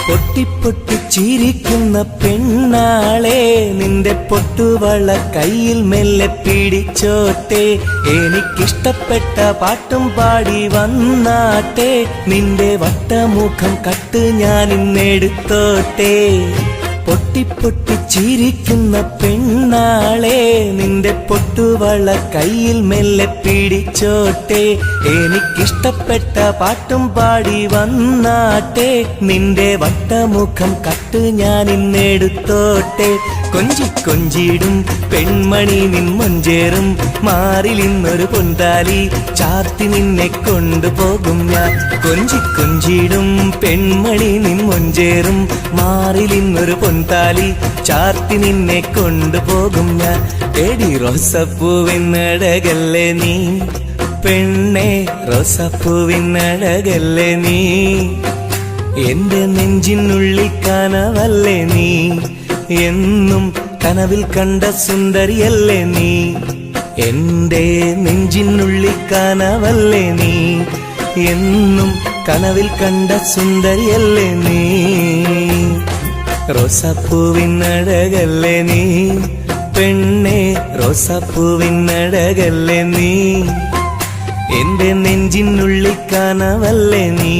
പൊട്ടിപ്പൊട്ടി ചിരിക്കുന്ന പെണ്ണാളെ, നിന്റെ പൊട്ടുവള കയ്യിൽ മെല്ലെ പിടിച്ചോട്ടെ, എനിക്കിഷ്ടപ്പെട്ട പാട്ടും പാടി വന്നാട്ടെ, നിന്റെ വട്ടമുഖം കട്ട് ഞാൻ ഇന്നെടുത്തോട്ടെ. പൊട്ടിപ്പൊട്ടി ചിരിക്കുന്ന പെണ്ണാളെ, നിന്റെ പൊട്ടുവള കയ്യിൽ മെല്ലെ പിടിച്ചോട്ടെ, എനിക്കിഷ്ടപ്പെട്ട പാട്ടും പാടി വന്നാട്ടെ, നിന്റെ വട്ടമുഖം കട്ട് ഞാൻ ഇന്നെടുത്തോട്ടെ. കൊഞ്ചി കൊഞ്ചിടും പെൺമണി നിൻ മൊഞ്ചേറും മാറിലിന്നൊരു പൊന്താലി ചാർത്തി നിന്നെ കൊണ്ടുപോകും ഞാൻ. കൊഞ്ചി കൊഞ്ചിടും പെൺമണി നിൻ മൊഞ്ചേറും മാറിലിന്നൊരു പൊന്താലി ചാർത്തി നിന്നെ കൊണ്ടുപോകും ഞാൻ. എടി റോസപ്പൂവിനഴകല്ലേ നീ പെണ്ണെ, റോസപ്പൂവിനഴകല്ലേ നീ, എന്റെ നെഞ്ചിനുള്ളിൽ കനവല്ലേ നീ, എന്നും കനവിൽ കണ്ട സുന്ദരിയല്ലേ നീ, എന്റെ നെഞ്ചിനുള്ളിൽ കനവല്ലേ നീ, എന്നും കനവിൽ കണ്ട സുന്ദരിയല്ലേ നീ. റോസാപ്പൂവിനഴകല്ലേ നീ പെണ്ണെ, റോസാപ്പൂവിനഴകല്ലേ നീ, എന്റെ നെഞ്ചിനുള്ളിൽ കനവല്ലേ നീ,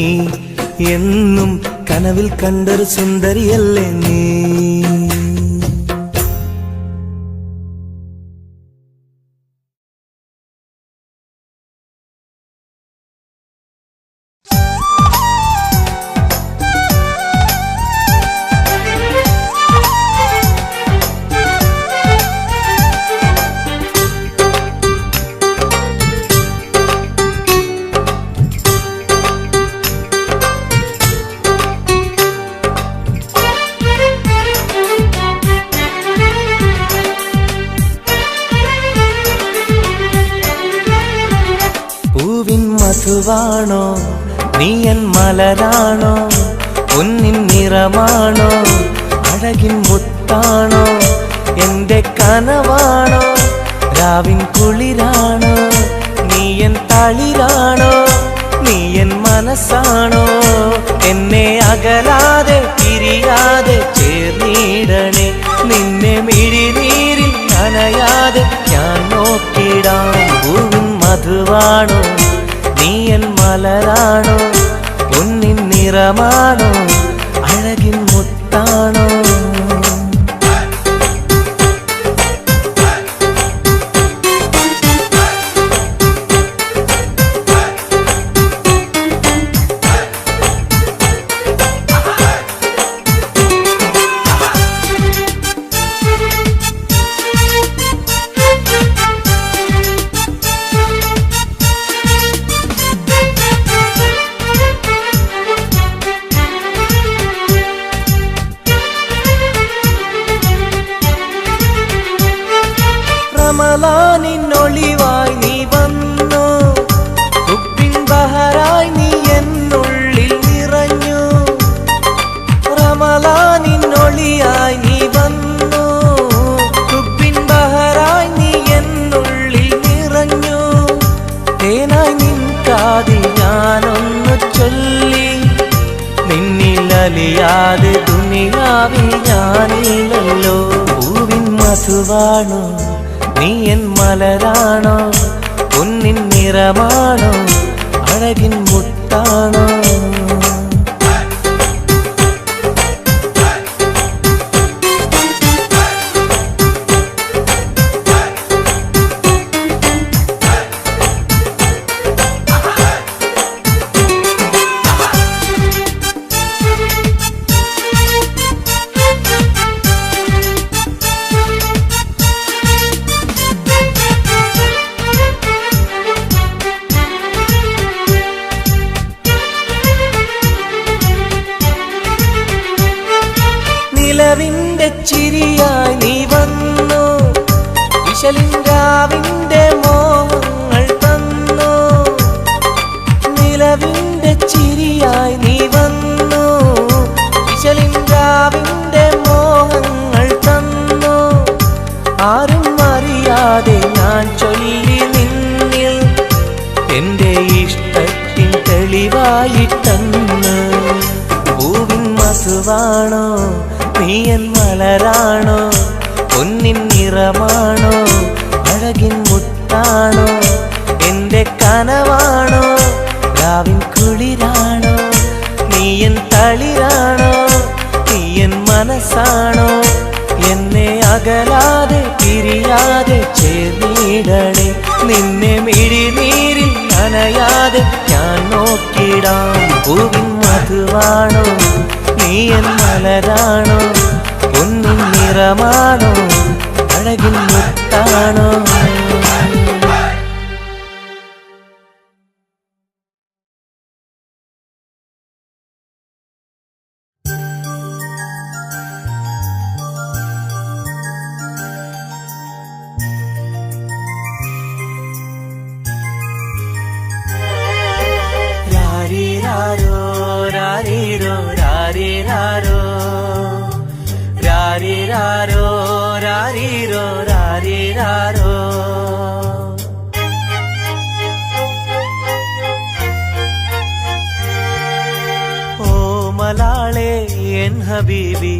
എന്നും കനവിൽ കണ്ടൊരു സുന്ദരിയല്ലേ നീ. മധുവാണോ നീയൻ മലരാണോ, പൊന്നിൻ നിറമാണോ, അഴകിൻ മുത്താണോ, എന്റെ കനവാണോ, രാവിൻ കുളിരാണോ, നീയൻ തളിരാണോ, നീയൻ മനസ്സാണോ, എന്നെ അകലാതെ പിരിയാതെ ചേർന്നിടണേ, നിന്നെ മിഴിനീരിൽ നനയാതെ ഞാൻ നോക്കിടാം. പൂവിൻ മധുവാണോ നീയൻ മലരാണോ, പൊന്നിൻ നിറമാണോ, അഴകിൻ മുത്താണോ. ഞാനൊന്നു ചൊല്ലി, നിന്നിലലിയാതെ ദുനിയാവിൽ ഞാനില്ലല്ലോ. പൂവിൻ മധുവാണോ നീ എൻ മലരാണോ, പൊന്നിൻ നിറമാണോ അഴകിൻ മുത്താണോ. നിലവിന്റെ ചിരിയായി നീ വന്നു, വിശലിൻരാവിന്റെ മോഹങ്ങൾ തന്നു. നിലവിന്റെ ചിരിയായി നീ വന്നു, വിശലിൻരാവിന്റെ മോഹങ്ങൾ തന്നു. ആരും അറിയാതെ ഞാൻ ചൊല്ലി നിന്നിൽ എന്റെ ഇഷ്ടത്തിൻ തെളിവായിട്ടെന്ന്. പൂവിൻ മധുവാണോ നീ എൻ മലരാണോ, പൊന്നിൻ നിറമാണോ അഴകിൻ മുത്താണോ. എന്റെ കനവാണോ രാവിൻ കുളിരാണോ, നീ എൻ തളിരാണോ, നീ എൻ മനസ്സാണോ. എന്നെ അകലാതെ പിരിയാതെ ചേർന്നിടണേ, നിന്നെ മിഴിനീരിൽ നനയാതെ ഞാൻ നോക്കിടാം. പൂവിൻ മധുവാണോ നീ എൻ മലരാണോ, പൊന്നിൻ നിറമാണോ അഴകിൻ മുത്താണോ. രാരിരാരോ രാരിരോ രാരിരാരോ, രാരിരാരോ രാരിരോ രാരിരാരോ. ഓ മലാളെ എൻ ഹബീബി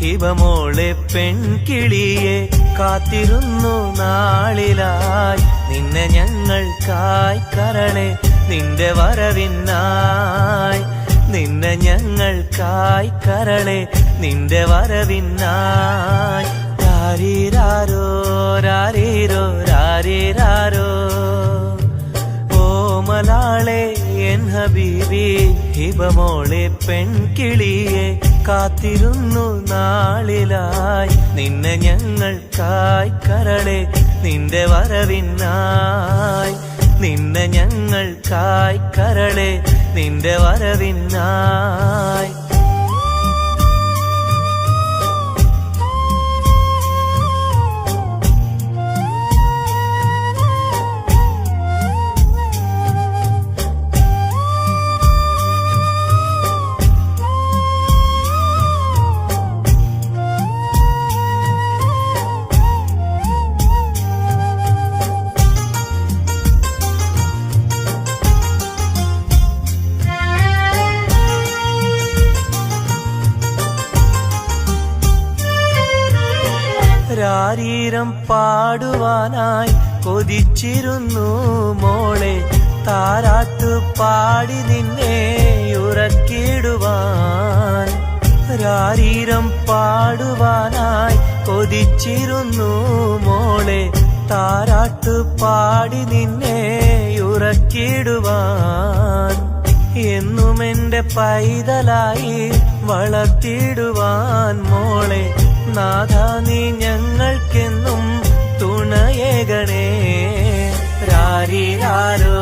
ഹിബമോളെ പെൺകിളിയെ, കാത്തിരുന്നു നാളിലായി നിന്നെ ഞങ്ങൾക്കായി കരളെ, നിന്റെ വരവിനായി നിന്നെ ഞങ്ങൾക്കായി കരളെ, നിന്റെ വരവിനായി. രാരിരാരോ രാരിരോ രാരിരാരോ. ഓ മലാളെ എൻ ഹബീബി ഹിബമോളെ പെൺകിളിയെ, കാത്തിരുന്നു നാളിലായി നിന്നെ ഞങ്ങൾക്കായി കരളെ, നിന്റെ വരവിനായി നിന്നെ ഞങ്ങൾക്കായി കരളെ, നിന്റെ വരവിനായി. രാരീരം പാടുവാനായി കൊതിച്ചിരുന്നു മോളെ, താരാട്ടു പാടി നിന്നെ ഉറക്കിടുവാൻ. രാരീരം പാടുവാനായി കൊതിച്ചിരുന്നു മോളെ, താരാട്ടു പാടി നിന്നെ ഉറക്കിടുവാൻ. എന്നും എന്റെ പൈതലായി വളർത്തിടുവാൻ മോളെ, നാഥ നീ ഞങ്ങൾക്കെന്നും തുണയേകണേ. രാരിരാരോ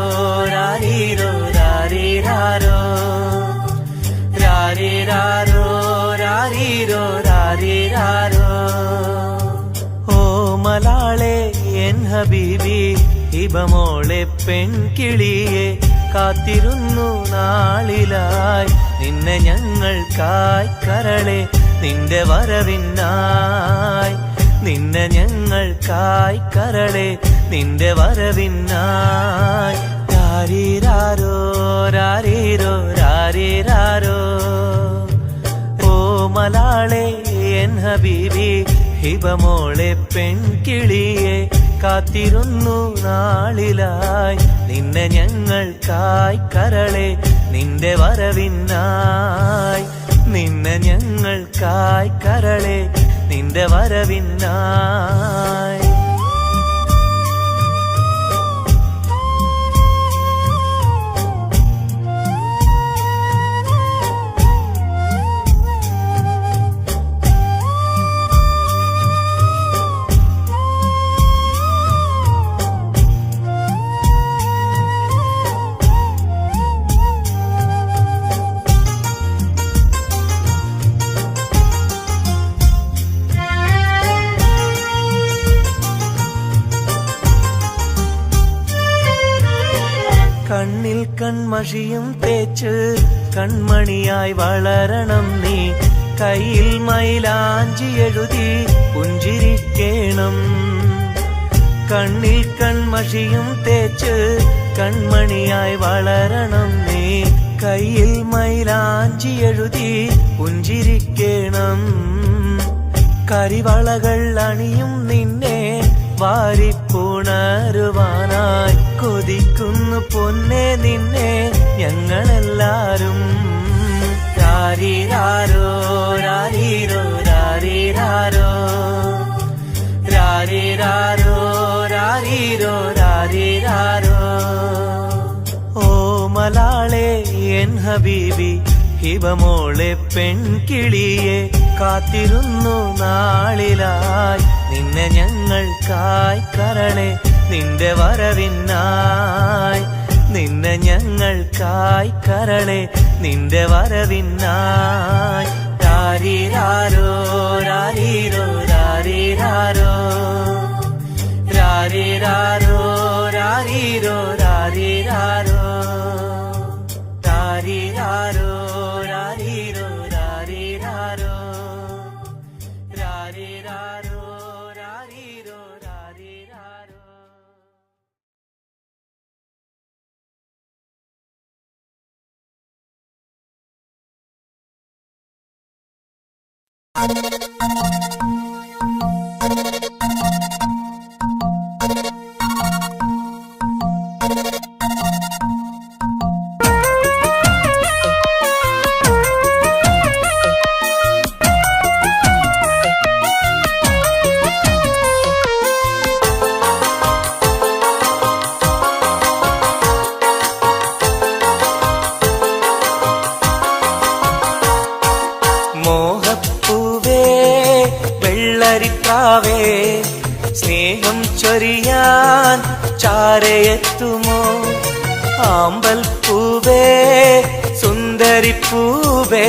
രാരിരോ രാരിരാരോ, രാരിരാരോ രാരിരോ രാരിരാരോ. ഓ മലാളെ എൻ ഹബീബി ഹിബമോളെ പെൺകിളിയെ, കാത്തിരുന്നു നാളിലായി നിന്നെ ഞങ്ങൾക്കായി കരളെ, നിന്റെ വരവിനായി നിന്നെ ഞങ്ങൾക്കായി കരളെ, നിന്റെ വരവിനായി. രാരീരാരോ രാരീരോ രാരീരാരോ ഓ മലാളെ എൻ ഹബീബി ഹിബമോളെ പെൺകിളിയെ കാത്തിരുന്നു നാളിലായി നിന്നെ ഞങ്ങൾക്കായി കരളെ നിന്റെ വരവിനായി നിന്നെ ഞങ്ങൾക്കായി കരളെ നിന്റെ വരവിനായി കണ്ണിൽ കൺമഷിയും തേച്ച് കൺമണിയായി വളരണം നീ കയ്യിൽ മൈലാഞ്ചി എഴുതി പുഞ്ചിരിക്കേണം കണ്ണിൽ കൺമഷിയും തേച്ച് കൺമണിയായി വളരണം നീ കയ്യിൽ മൈലാഞ്ചി എഴുതി പുഞ്ചിരിക്കേണം കരിവളകൾ അണിയും നിന്നെ വാരിപ്പുണരുവാനായി കൊതിക്കുന്നു പൊന്നെ നിന്നെ ഞങ്ങളെല്ലാരും രാരീരാരോ രാരീരോ രാരീരാരോ രാരീരാരോ രാരീരോ രാരീരാരോ ഓ മലാളെ എൻ ഹബീബി ഹിബമോളെ പെൺകിളിയെ കാത്തിരുന്നു നാളിലായി നിന്നെ ഞങ്ങൾക്കായി കരളെ നിന്റെ വരവിനായി നിന്നെ ഞങ്ങൾക്കായി കരളെ നിന്റെ വരവിനായി രാരീരാരോ രാരീരോ രാരീരാരോ രാരീരാരോ രാരീരോ രാരീരാരോ രാരീരാരോ രാരീരോ രാരീരാരോ രാരീരാരോ രാരീരോ രാരീരാരോ മോഹപ്പൂവേ വെള്ളരിക്കാവേ സ്നേഹം ചൊരിയാൻ ചാരയെത്തുമോ ആമ്പൽ പൂവേ സുന്ദരിപ്പൂവേ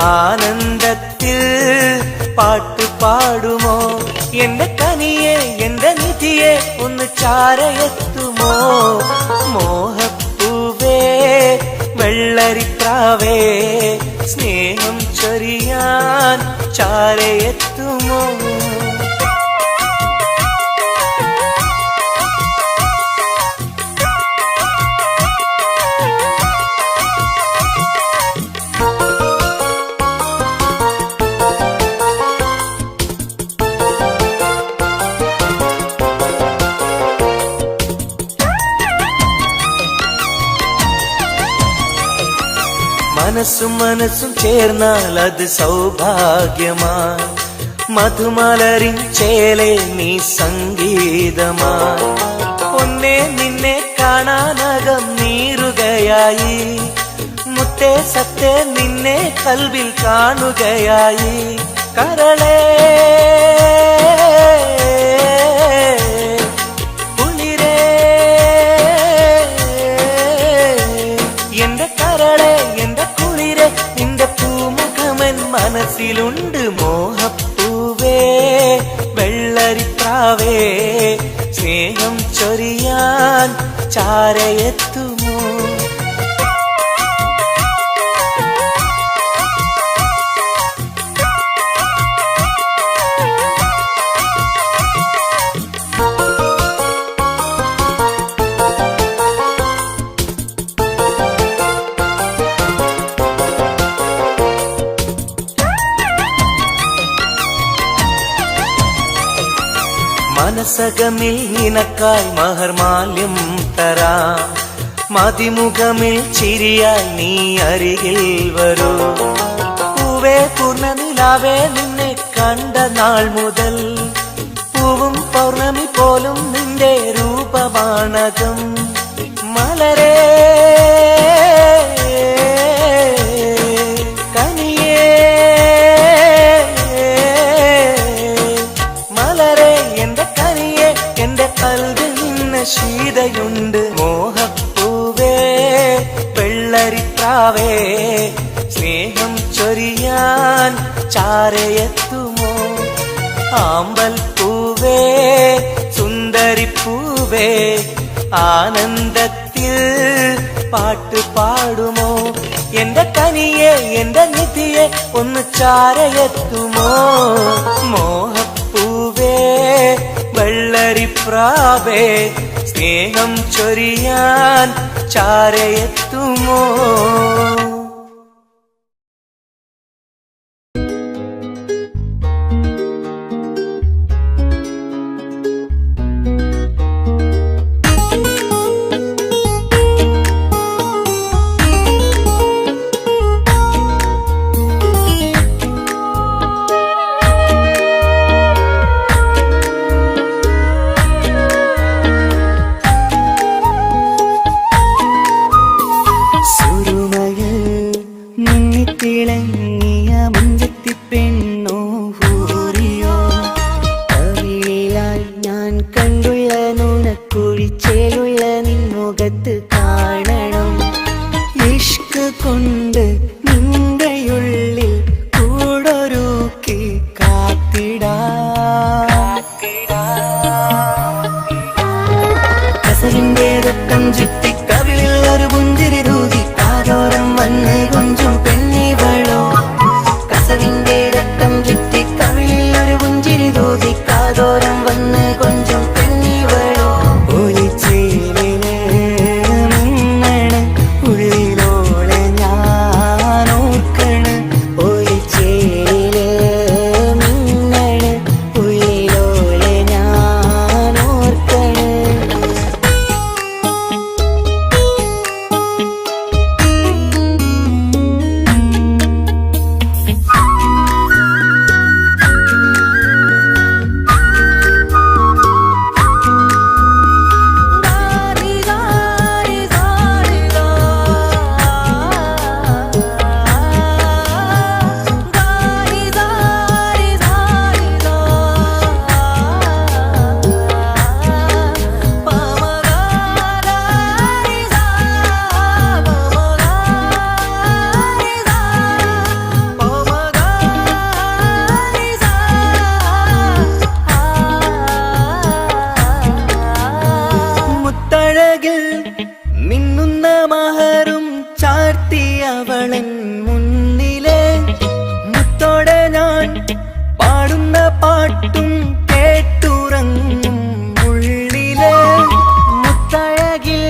ആനന്ദത്തിൽ പാട്ട് പാടുമോ എന്റെ കനിയെ എന്റെ നിധിയെ ഒന്ന് ചാരയെത്തുമോ മോഹപ്പൂവേ വെള്ളരിക്കാവേ സ്നേഹം ചൊരിയാൻ ചാരയെത്തുമോ മനസ്സും മനസ്സും ചേർന്നാൽ അത് സൗഭാഗ്യമായി മധുമലരിൻ ചേലെ നീ സംഗീതമായി പൊന്നെ നിന്നെ കാണാനകം നീറുകയായി മുത്തേ സത്തേ നിന്നെ കൽവിൽ കാണുകയായി കരളേ കുളിരേ എന്റെ കരളേ എന്റെ കുളിരെ നിന്റെ പൂമുഖമൻ മനസ്സിലുണ്ട് മോഹപ്പൂവേ വെള്ളരിപ്രാവേ സ്നേഹം ചൊരിയാൻ ചാരയെത്തുമോ മനസകമിൽ നിനക്കായി മഹർമാല്യം തരാം, മതിമുഖമിൽ ചിരിയായി നീ അരികിൽ വരൂ. പൂവേ പൂർണ്ണനിലാവേ നിന്നെ കണ്ട നാൾ മുതൽ പൂവും പൗർണമി പോലും നിന്റെ രൂപമാണകം. മലരേ കനിയേ മലരേ എന്റെ കനിയേ, എന്റെ കൽവിൽ നിന്ന് ശീതയുണ്ട്. മോഹപ്പൂവേ വെള്ളരിപ്രാവേ സ്നേഹം ചൊരിയാൻ ചാരയെത്തുമോ? ആമ്പൽ പൂവേ സുന്ദരിപ്പൂവേ ആനന്ദത്തിൽ പാട്ട് പാടുമോ? എന്റെ കനിയെ എന്റെ നിധിയെ ഒന്ന് ചാരയെത്തുമോ? മോഹപ്പൂവേ വെള്ളരിപ്രാവേ സ്നേഹം ചൊരിയാൻ ചാരയെത്തുമോ? തിളങ്ങിയ മുഞ്ചത്തി പെണ്ണോ ഹൂറിയോ, കവിളിലായി ഞാൻ കണ്ടുള്ള നുണക്കുഴിച്ചേലുള്ള നിൻമുഖത്ത് കാണണം. ഇഷ്ക് കൊണ്ട് നിന്റെയുള്ളിൽ കൂടൊരുക്കി കസവിന്റെ രക്തം ചുറ്റി കവിളിൽ ഒരു പുഞ്ചിരി തൂകി കാതോരം വന്ന് കൊഞ്ചും പെണ്ണിവളോ. കസവിന്റെ രക്തം ചുറ്റി കവിളിൽ ഒരു പുഞ്ചിരി തൂകി കാതോരം വന്ന് കൊഞ്ചും പെണ്ണിവളോ. ഒലിച്ചേലിന് മിന്നണ് ഉള്ളിലോളെ ഞാൻ ഓർക്കണ്. ഒലിച്ചേലില് മിന്നണ് ഉള്ളിലോളെ ഞാൻ ഓർക്കണ്. മിന്നുന്ന മഹറും ചാർത്തിയവളൻ മുന്നിലെ മുത്തോടെ ഞാൻ പാടുന്ന പാട്ടും കേട്ടുറങ്ങും ഉള്ളിലെ. മുത്തഴകിൽ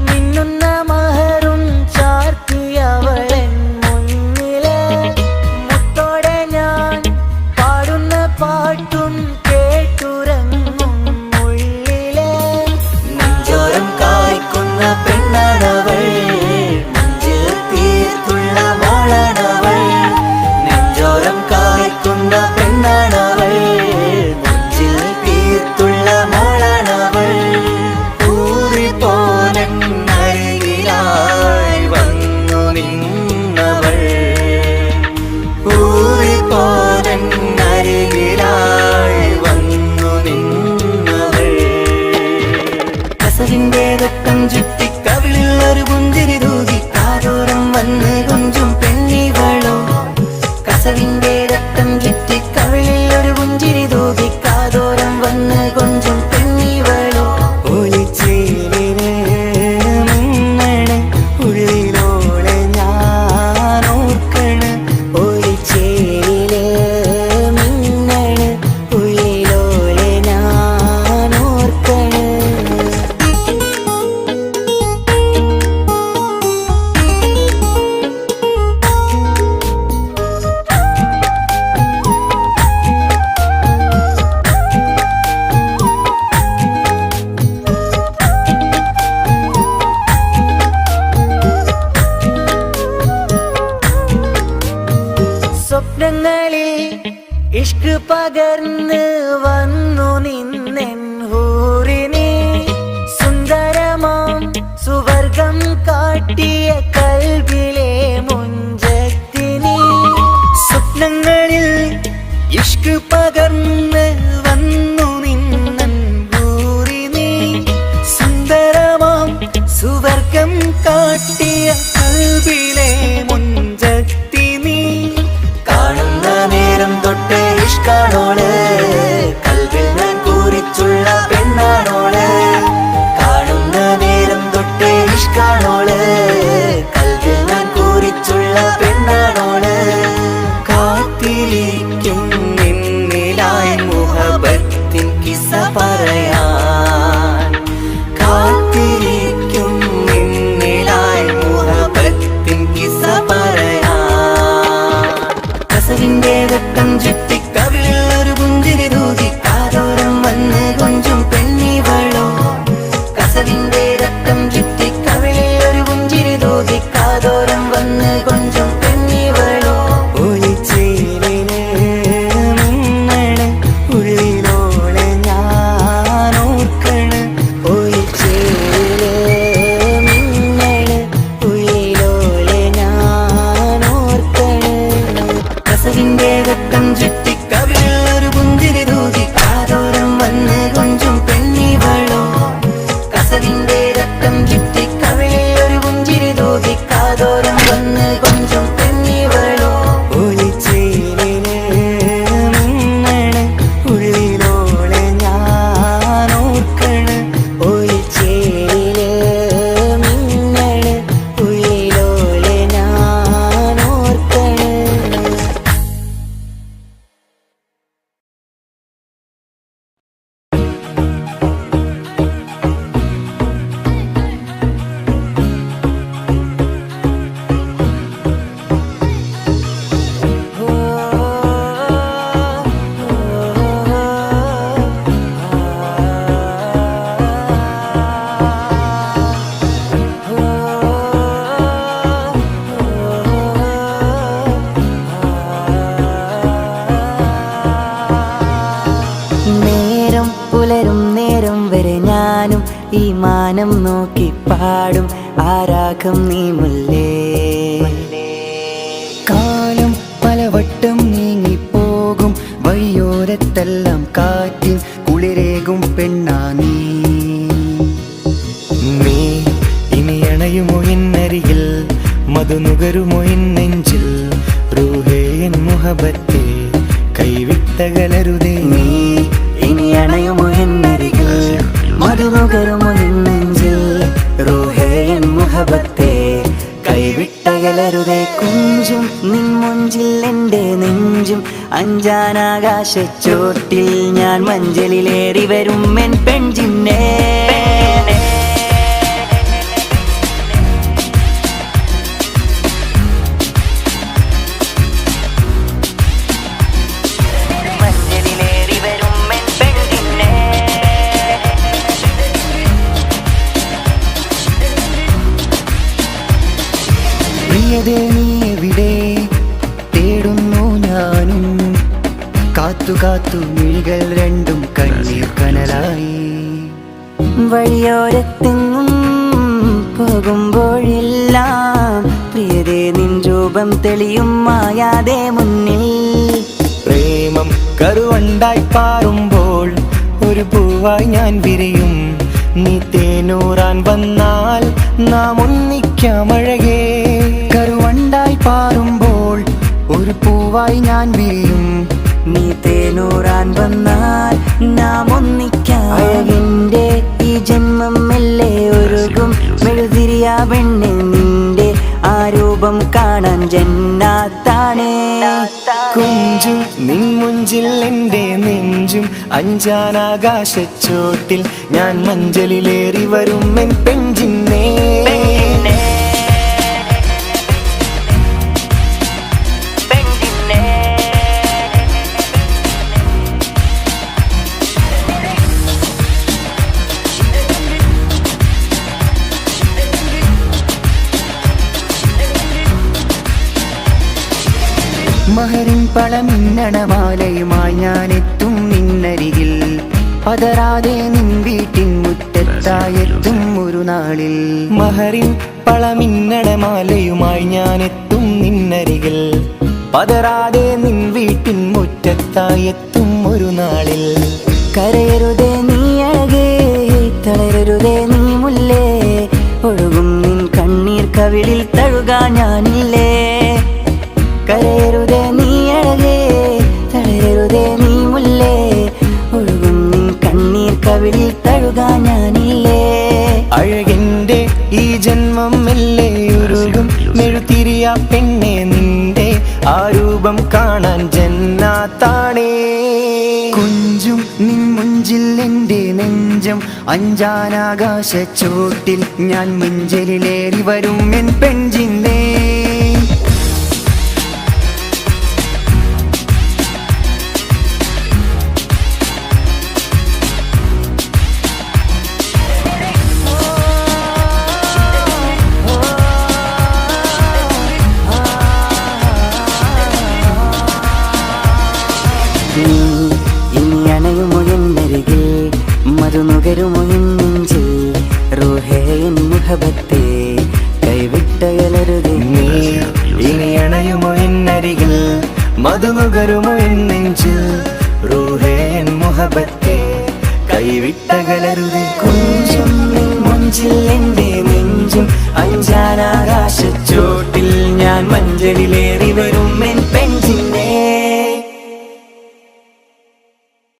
മിന്നുന്ന മഹറും ചാർത്തിയവളൻ മുന്നിലെ മുത്തോടെ ഞാൻ പാടുന്ന പാട്ടും കേട്ടുറങ്ങും ഉള്ളിലെ. നെഞ്ചോരം കായ്ക്കുന്ന പെണ്ണാണവൾ, നെഞ്ചിൽ തീർത്തുള്ള മോളാണവൾ. നെഞ്ചോരം കായ്ക്കുന്ന പെണ്ണാണവൾ, നെഞ്ചിൽ തീർത്തുള്ള മോളാണവൾ. ഊറിപ്പോലൻ അരികിലായി വന്നു നിന്നവൾ, ഊറിപ്പോലൻ അരികിലായി വന്നു നിന്നവൾ. കസവിന്റെ രക്തം ചുറ്റി കവിളിൽ ഒരു പുഞ്ചിരി തൂകി കാതോരം വന്ന് കൊഞ്ചും പെണ്ണിവളോ. കസവിന്റെ രക്തം ചുറ്റി കവിളിൽ ഒരു പുഞ്ചിരി തൂകി കാതോരം വന്ന് കൊഞ്ചും പെണ്ണിവളോ. ഒലിച്ചേലിന് മിന്നണ് ഉള്ളിലോളെ ഞാൻ ഓർക്കണ്. ഒലിച്ചേലില് മിന്നണ് ഉള്ളിലോളെ ഞാൻ ഓർക്കണ്. സ്വപ്നങ്ങളിൽ ഇഷ്ക് പകർന്ന് വന്നു നിന്നെൻ ഹൂറിനെ സുന്ദരമാം സുവർഗം കാട്ടിയ കൽബിലെ മുഞ്ചത്തിനി സ്വപ്നങ്ങളിൽ ഇഷ്ക് പകർന്ന് വന്നു നിന്നെൻ ഹൂറിനെ സുന്ദരമാം സുവർഗം കാട്ടിയ കൽബിലെ മുഞ്ചത്തിനി കാണുന്ന നേരം തൊട്ട് ഇഷ്കാണോള് കൽബിൽ ഞാൻ കുറിച്ചുള്ള പെണ്ണാണോള് കാണുന്ന നേരം തൊട്ട് ഇഷ്കാണോള് കൽബിൽ ഞാൻ കുറിച്ചുള്ള പെണ്ണാണോള് കാത്തിരിക്കും നിന്നിലായി മുഹബത്തിൻ കിസ്സ പറയാൻ കാത്തിരിക്കും നിന്നിലായി മുഹബത്തിൻ കിസ്സ പറയാൻ കസവിന്റെ വെട്ടം ചുറ്റി കവിളിൽ ഒരു പുഞ്ചിരി തൂകി കാതോരം വന്ന് കൊഞ്ചും പെണ്ണിവളോ കസവിന്റെ രക്തം ചുറ്റി കവിളിൽ ഒരു പുഞ്ചിരി തൂകി കാതോരം വന്ന് കൊഞ്ചും പെണ്ണിവളോ ഒളിച്ചേലിന് മിന്നണ് ഉള്ളിലോളെ ഞാൻ ഓർക്കണ് ഒളിച്ചേല് മിന്നണ് ഉള്ളിലോളെ ഞാൻ ഓർക്കണ് കസവിന്റെ വെട്ടം ചുറ്റി കവിളിൽ ഒരു പുഞ്ചിരി തൂകി കാതോരം വന്ന് കൊഞ്ചും പെണ്ണിവളോ കസവിന്റെ രക്തം ചുറ്റി കവിളിൽ ഒരു പുഞ്ചിരി തൂകി കാതോരം വന്ന് കൊഞ്ചും പെണ്ണിവളോ ഒളിച്ചേലിന് മിന്നണ് ഉള്ളിലോളെ ഞാൻ ഓർക്കണ് ഒളിച്ചേലില് മിന്നണ് ഉള്ളിലോളെ ഞാൻ ഓർക്കണ് നേരം പുലരും നേരം വരെ ഞാനും ഈ മാനം നോക്കി പാടും ആരാഗം നീ മുല്ലേ കാലം പലവട്ടം നീങ്ങിപ്പോകും വഴിയോരത്തെല്ലാം കാറ്റിൽ കുളിരേകും പെണ്ണാ നീ നീ ഇനി അണയുമോ എന്നരികിൽ മധുനുകരുമോ എൻ നെഞ്ചിൽ റൂഹേ എൻ മുഹബത്തെ കൈവിട്ടകലരുതേ നീ ഇനി അണയുമോ എന്നരികിൽ മധുനുകരുമോ നെഞ്ചിൽ റൂഹേ എൻ മുഹബത്തെ കൈവിട്ടകലരുതേ കുഞ്ചും നിൻ മുഞ്ചിൽ എൻ്റെ നെഞ്ചും അഞ്ചാനാകാശച്ചോട്ടിൽ ഞാൻ മഞ്ചലിലേറി വരും എൻ പെൺജിന്നേ മഞ്ചലിലേറി വരും എൻ പെൺജിന്നേ പ്രിയതേ നീ എവിടെ തേടുന്നു ഞാനും കാത്തു കാത്തു മിഴികൾ രണ്ടും കണ്ണീർ കനലായി വഴിയോരത്തെങ്ങും പോകുമ്പോഴെല്ലാം പ്രിയതേ നിൻ രൂപം തെളിയും മായാതെ മുന്നിൽ പ്രേമം കരുവണ്ടായി പാറുമ്പോൾ ഒരു പൂവായി ഞാൻ വിരിയും നീ തേനൂറാൻ വന്നാൽ നാം ഒന്നിക്കാമഴകേ കരുവണ്ടായി പാറുമ്പോൾ ഒരു പൂവായി ഞാൻ വിരിയും നീ തേനൂറാൻ വന്നാൽ നാം ഒന്നിക്കാം അഴകിന്റെ ഈ ജന്മം മെല്ലെ ഒരുകും മെഴുതിരിയാ പെണ്ണ് നിന്റെ ആ രൂപം കാണാൻ ജന്നാത്താണേ കുഞ്ചും നിൻ മുഞ്ചിൽ എൻ്റെ നെഞ്ചും അഞ്ചാനാകാശച്ചോട്ടിൽ ഞാൻ മഞ്ചലിലേറി വരും എൻ പെൺജിന്നേ മഹറിൻ പളമിന്നണമാലയുമായി ഞാനെത്തും നിന്നരികിൽ പതറാതെ നിൻ വീട്ടിൻ മുറ്റത്തായെത്തും ഒരു നാളിൽ മഹറിൻ പളമിന്നണമാലയുമായി ഞാനെത്തും നിന്നരികിൽ പതറാതെ നിൻ വീട്ടിൻ മുറ്റത്തായെത്തും ഒരു നാളിൽ കരയരുതേ നീ അഴകേ തളരരുതേ നീ മുല്ലേ ഒഴുകും നിൻ കണ്ണീർ കവിളിൽ തഴുകാൻ ഞാനില്ലേ കരയരുതേ നീ അഴകേ തളരരുതേ നീ മുല്ലേ ഒഴുകും നിൻ കണ്ണീർ കവിളിൽ തഴുകാൻ ഞാനില്ലേ അഴകിന്റെ ഈ ജന്മം മെല്ലെ ഉരുകും മെഴുതിരിയ പെണ്ണെ നിന്റെ ആ രൂപം കാണാൻ ജന്നാത്താണേ കുഞ്ചും നിൻ മുഞ്ചിൽ എന്റെ നെഞ്ചം അഞ്ചാനാകാശച്ചോട്ടിൽ ഞാൻ മുഞ്ചലിലേറി വരും എൻ പെഞ്ചിന്നേ ഇനി അണയുമോ എന്നരികിൽ മധുനുകരുമോ എന്നെഞ്ചിൽ റൂഹേ എൻ മുഹബത്തെ കൈവിട്ടകലരുതേ നീ ഇനി അണയുമോ എന്നരികിൽ മധുനുകരുമോ എന്നെഞ്ചിൽ റൂഹേ എൻ മുഹബത്തെ കൈവിട്ടകലരുതേ കുഞ്ചും നിൻ മുഞ്ചിൽ എന്റെ നെഞ്ചും അഞ്ചാനാകാശച്ചോട്ടിൽ ഞാൻ മഞ്ചലിലേറി വരും എൻ